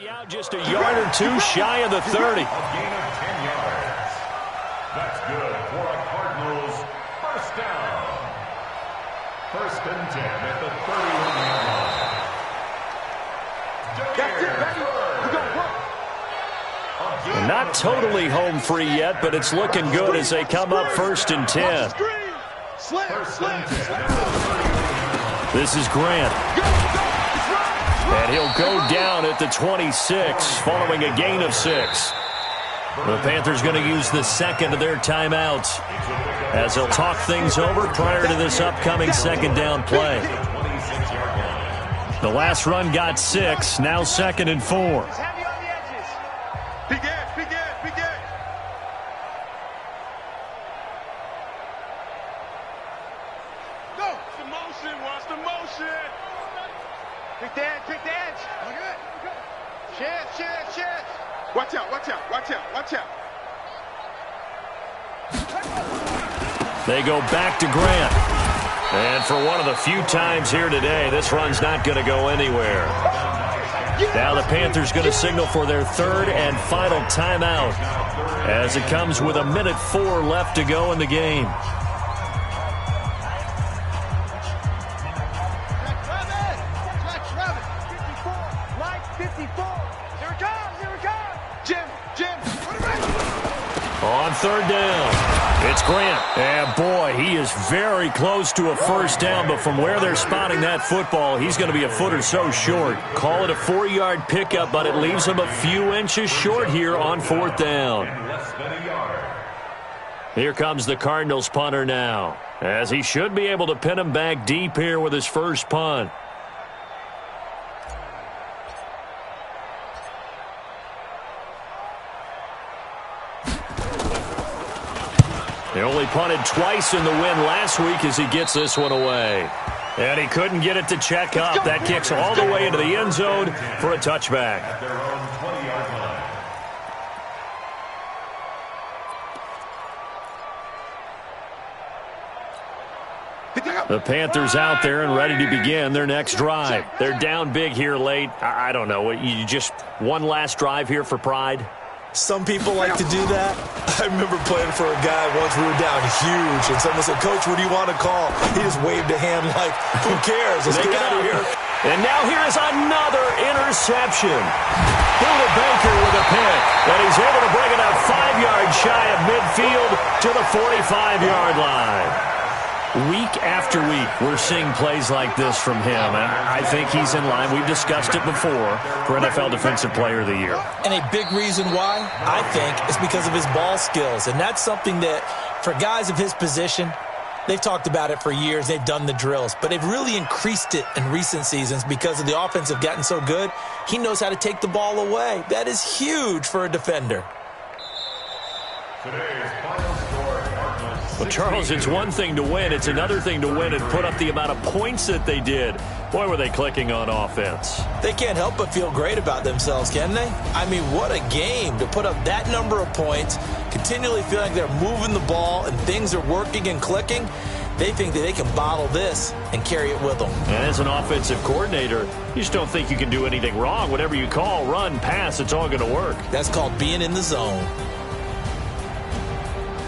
be out just a yard or 2 shy of the 30. A gain of 10 yards. That's good for a Cardinals first down. 1st and 10 at the 31-yard line. That's it, baby. We're going to work. Not totally home free yet, but it's looking good as they come up 1st and 10. This is Grant. And he'll go down at the 26 following a gain of 6. The Panthers going to use the 2nd of their timeouts as they'll talk things over prior to this upcoming 2nd down play. The last run got 6, now 2nd and 4. Big edge, big edge, big edge. Go. Watch the motion, watch the motion. Pick the edge, pick the edge. Okay. Chance. Watch out, watch out, watch out, watch out. They go back to Grant. And for one of the few times here today, this run's not going to go anywhere. Now the Panthers going to signal for their third and final timeout as it comes with 1:04 left to go in the game. On third down, it's Grant. And boy, he is very close to a first down, but from where they're spotting that football, he's going to be a foot or so short. Call it a 4-yard pickup, but it leaves him a few inches short here on fourth down. Here comes the Cardinals punter now, as he should be able to pin him back deep here with his first punt. He only punted twice in the win last week as he gets this one away. And he couldn't get it to check up. That kicks all the way into the end zone for a touchback. The Panthers out there and ready to begin their next drive. They're down big here late. I don't know. You just one last drive here for pride? Some people like to do that. I remember playing for a guy once we were down huge, and someone said, "Coach, what do you want to call?" He just waved a hand like, who cares? Let's get out of here. And now here is another interception. Buda Baker with a pick, and he's able to bring it up 5 yards shy of midfield to the 45-yard line. Week after week, we're seeing plays like this from him. I think he's in line. We've discussed it before for NFL Defensive Player of the Year. And a big reason why, I think, is because of his ball skills. And that's something that, for guys of his position, they've talked about it for years. They've done the drills. But they've really increased it in recent seasons because of the offense have gotten so good. He knows how to take the ball away. That is huge for a defender. Today's final score. Well, Charles, it's one thing to win. It's another thing to win and put up the amount of points that they did. Boy, were they clicking on offense. They can't help but feel great about themselves, can they? I mean, what a game to put up that number of points, continually feeling like they're moving the ball and things are working and clicking. They think that they can bottle this and carry it with them. And as an offensive coordinator, you just don't think you can do anything wrong. Whatever you call, run, pass, it's all going to work. That's called being in the zone.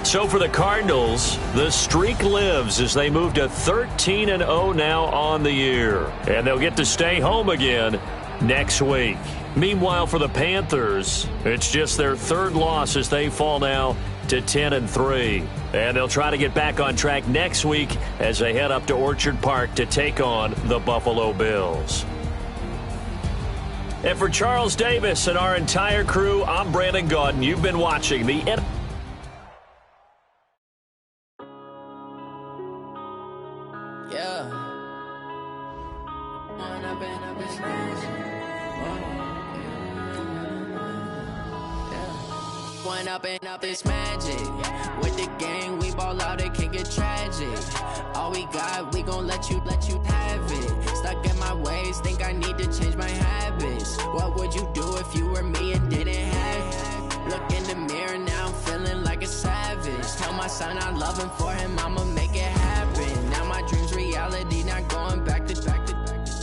So for the Cardinals, the streak lives as they move to 13-0 now on the year. And they'll get to stay home again next week. Meanwhile, for the Panthers, it's just their third loss as they fall now to 10-3. And they'll try to get back on track next week as they head up to Orchard Park to take on the Buffalo Bills. And for Charles Davis and our entire crew, I'm Brandon Gaudin. You've been watching the Up this magic. With the gang, we ball out, it can get tragic. All we got, we gon' let you have it. Stuck in my ways, think I need to change my habits. What would you do if you were me and didn't have it? Look in the mirror, now I'm feeling like a savage. Tell my son I love him, for him I'ma make it happen. Now my dream's reality, not going back to.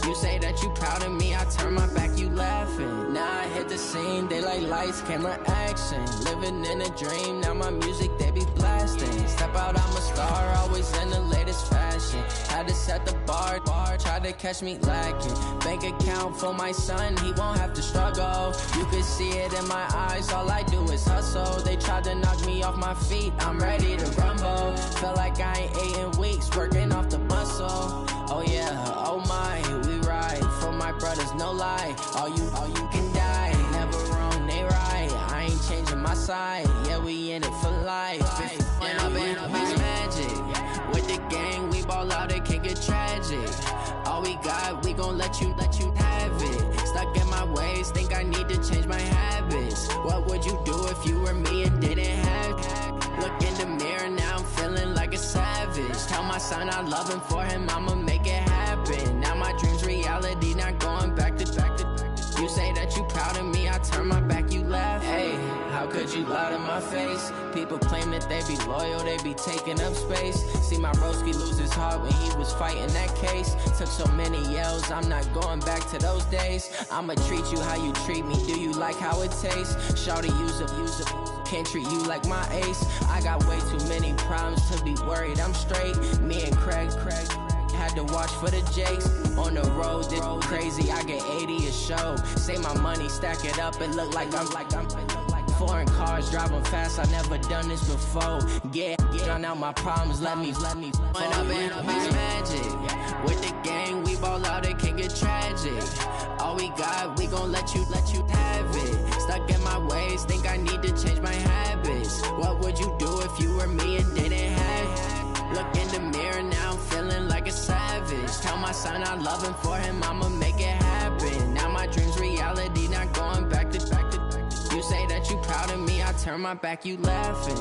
You say that you proud of me, I turn my back, you laughing. Now I hit the scene, they like lights, camera, action. Living in a dream, now my music, they be blasting. Step out, I'm a star, always in the latest fashion. Had to set the bar, try to catch me lacking. Bank account for my son, he won't have to struggle. You can see it in my eyes, all I do is hustle. They tried to knock me off my feet, I'm ready to rumble. Feel like I ain't ate in weeks, working off the muscle. Oh yeah, oh my, we ride for my brothers, no lie. All you can die, never wrong, they right. I ain't changing my side, yeah, we in it for life. And I've been magic. With the gang, we ball out, it can get tragic. All we got, we gon' let you have it. Stuck in my ways, think I need to change my habits. What would you do if you were me and didn't have it? Look in the mirror, now I'm feeling like a savage. Tell my son I love him, for him I'ma make it happen. Now my dream's reality, not going back to. You say that you proud of me, I turn my back, you laugh. Hey, how could would you lie to my face? People claim that they be loyal, they be taking up space. See my broski lose his heart when he was fighting that case. Took so many yells, I'm not going back to those days. I'ma treat you how you treat me, do you like how it tastes? Shawty, use up, can't treat you like my ace. I got way too many problems to be worried, I'm straight. Me and Craig had to watch for the Jakes. On the road, this crazy, I get 80 a show. Say my money, stack it up, it look like I'm foreign cars, driving fast, I never done this before. Yeah, drown out my problems, let me When up is magic. With the gang, we ball out, it can get tragic. All we got, we gon' let you have it. Stuck in my ways, think I need to change my habits. What would you do if you were me and didn't have it? Look in the mirror now, I'm feeling like a savage. Tell my son I love him, for him I'ma make it happen. Now my dream's reality, not going back to. You say that you proud of me, I turn my back, you laughing.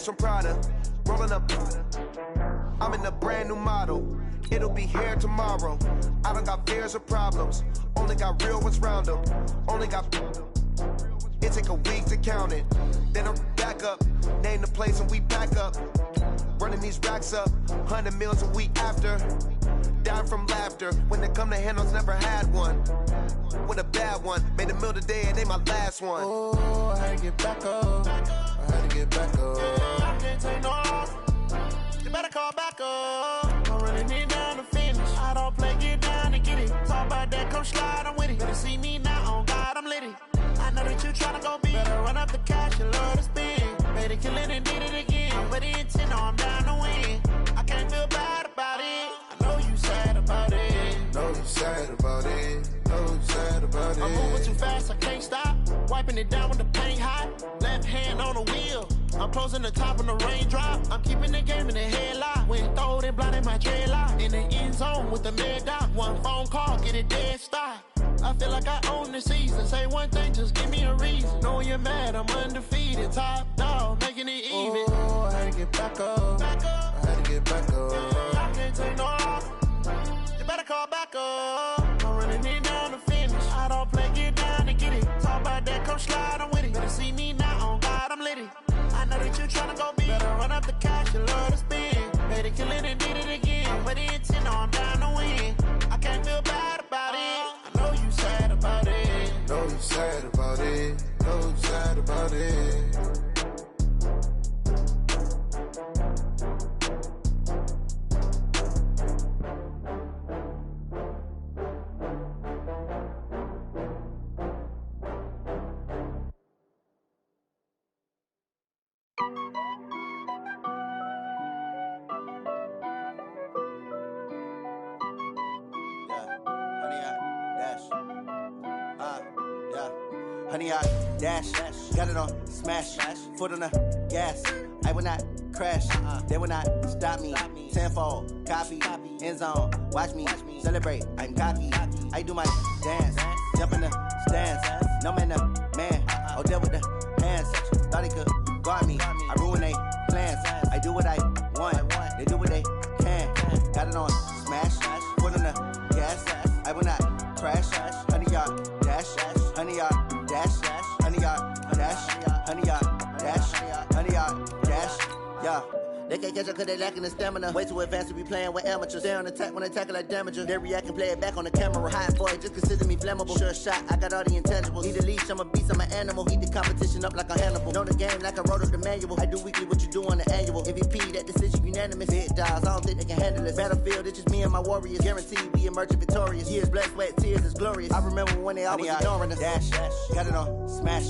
From Prada, rolling up. I'm in a brand new model. It'll be here tomorrow. I don't got fears or problems. Only got real ones round them. Only got. It take a week to count it. Then I'm back up. Name the place and we pack up. Running these racks up. 100 meals a week after. Down from laughter. When they come to handles, never had one. With a bad one. Made a meal today and they my last one. Oh, I had to get back up. I had to get back up. I can't take no off. You better call back up. I'm running it down to finish. I don't play, get down and get it. Talk about that, come slide, I'm with it. Better see me now, on God, I'm litty. I know that you tryna go big. Better run up the cash, you love to spend. Better kill it and did it again. I'm with the intent, no, I'm down to win. I can't feel bad about it. I know you sad about it. Know you sad about it. Know you sad about it. I'm moving too fast, I can't stop. Wiping it down when the paint hot. Left hand on the wheel. I'm closing the top when the raindrop. I'm keeping the game in the headlock. When throwed and blinded my dreadlock. In the end zone with the mad dot. One phone call, get it dead stop. I feel like I own the season. Say one thing, just give me a reason. Knowing you're mad, I'm undefeated. Top dog, making it even. Oh, I had to get back up. I had to get back up. I can't take no off. You better call back up. I'm running it down to finish. I don't play, get down and get it. Talk about that, come slide, I'm with it. Better see me now, on God, I'm litty. I know that you tryna go big. Better run up the cash, you love to spend. Better kill it and did it again. I'm with the intent, no, I'm down to win. I can't feel bad about it. I know you sad about it. Know you sad about it. Know you sad about it. Honey, I dash, got it on smash, foot on the gas. I will not crash, they will not stop me. Tenfold, copy, end zone, watch me celebrate. I'm cocky, I do my dance, jump in the stands. No man, the man, oh, deal with the hands. Thought he could guard me, I ruin they plans. I do what I want, they do what they can. Got it on smash, foot on the gas. I will not crash, honey, y'all dash, honey, y'all. Dash, honey, yard, dash, honey, yard, dash, honey, yard, dash, yeah. They can't catch up cause they lacking the stamina. Way too advanced to be playing with amateurs. Stay on attack when they tackle like damager. They react and play it back on the camera. Hot boy, just consider me flammable. Sure shot, I got all the intangibles. Need a leash, I'm a beast, I'm an animal. Heat the competition up like a Hannibal. Know the game like I wrote up the manual. I do weekly what you do on the annual. MVP, that decision unanimous. Big dials, I don't think they can handle it. Battlefield, it's just me and my warriors. Guaranteed we emerging victorious. Years, blood, sweat, tears is glorious. I remember when they always ignoring us. Dash, got it on, smash,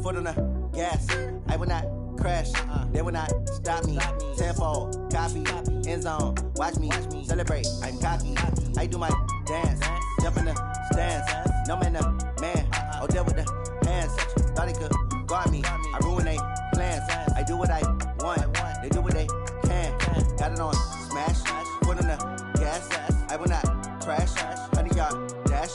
foot on the gas. I will not crash, they will not stop me. Tenfold, copy, end zone, watch me celebrate. I'm cocky, I do my dance, jump in the stands. No man, man, oh deal with the hands. Thought he could guard me, I ruin they plans. I do what I want, they do what they can. Got it on, smash, foot on the gas. I will not crash, 100-yard dash,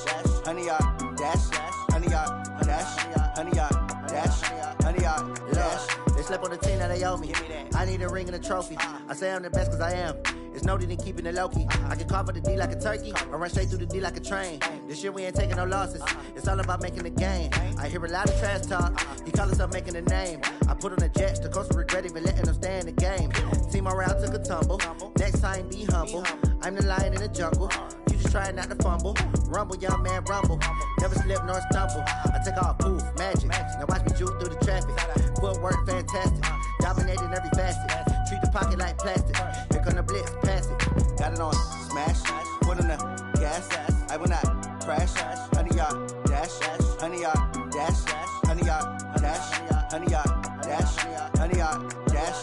100-yard dash, 100-yard dash, 100-yard dash, 100-yard dash. They slept on the team that they owe me. I need a ring and a trophy. I say I'm the best cause I am. It's no need in keeping it low-key. I can carve up the D like a turkey or run straight through the D like a train. This year we ain't taking no losses. It's all about making the game. I hear a lot of trash talk. He call himself making a name. I put on the Jets. The coach will regret even letting them stay in the game. Team morale took a tumble. Next time be humble. I'm the lion in the jungle. You just trying not to fumble. Rumble, young man, rumble. Never slip nor stumble. I take off, poof, magic. Now watch me juke through the traffic. Footwork fantastic. Dominating every facet. Treat the pocket like plastic. Here come the blitz, pass it. Got it on, smash. Foot on the gas. I will not crash. 100-yard dash. 100-yard dash. 100-yard dash. 100-yard dash. 100-yard dash.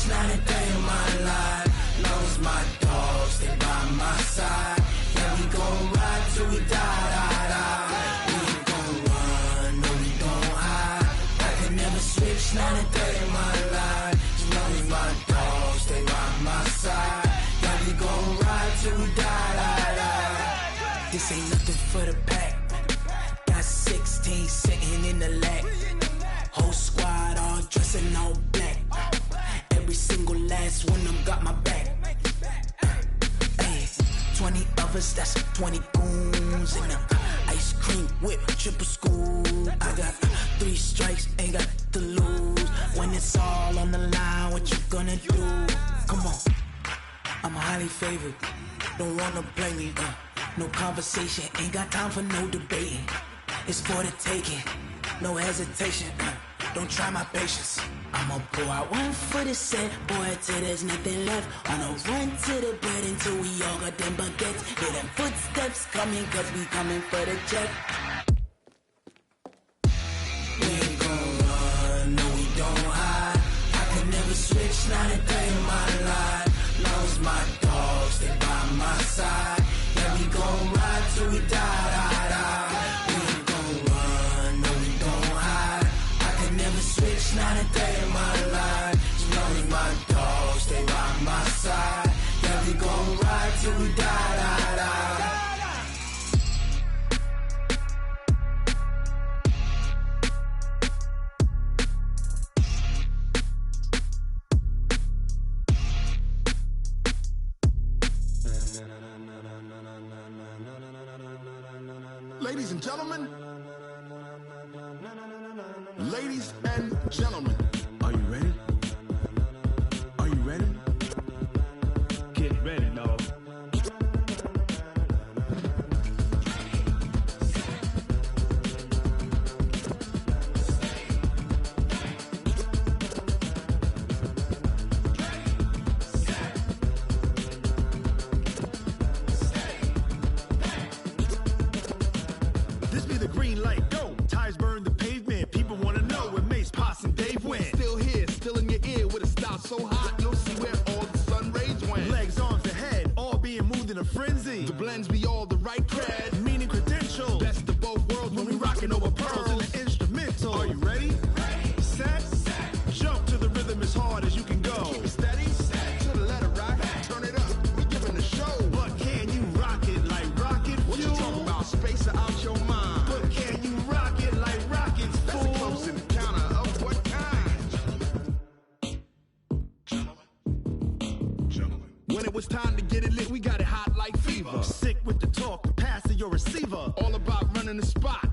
Not a day in my life. Knows my dogs, stay by my side. Yeah, we gon' ride till we die. We ain't gon' run, no, we don't hide. I can never switch, not a day in my life. Knows my dogs, stay by my side. Yeah, we gon' ride till we die. This ain't nothing for the pack. Got 16 sitting in the lag. Whole squad all dressing all black. Every single last one of them got my back. Ay, 20 of us, that's 20 goons in the ice cream whip, triple scoop. I got 3 strikes, ain't got to lose. When it's all on the line, what you gonna do? Come on, I'm highly favored. Don't wanna play me, no conversation, ain't got time for no debating. It's for the taking, no hesitation. Don't try my patience. I'ma pull out one for the set, boy, till there's nothing left. On a run to the bread until we all got them baguettes. Hear them footsteps coming, cause we coming for the jet. We ain't gon' run, no, we don't hide. I can never switch, not a day in my life. Knows my dogs, stay by my side. Yeah, we gon' ride till we die. We ain't gon' run, no, we don't hide. I can never switch, not a day in my life. You know my dogs, stay by my side. Yeah, we gon' ride till we die. Ladies and gentlemen, ladies and gentlemen, are you ready? Are you ready? Get ready, dog. This be the green light, go. Tires burn the pavement. People wanna know where Mace, Potts, and Dave went. Still here, still in your ear with a style so hot, you'll see where all the sun rays went. Legs, arms, and head, all being moved in a frenzy. The blends be all the right cred, meaning credentials. Best of both worlds when we rockin' over pearls in the instrumental. Are you ready? Set, jump to the rhythm as hard as you can go. Keep it steady, to the letter right, turn it up. We giving the show. But can you rock it's time to get it lit. We got it hot like fever. Sick with the talk, the pass of your receiver. All about running the spot.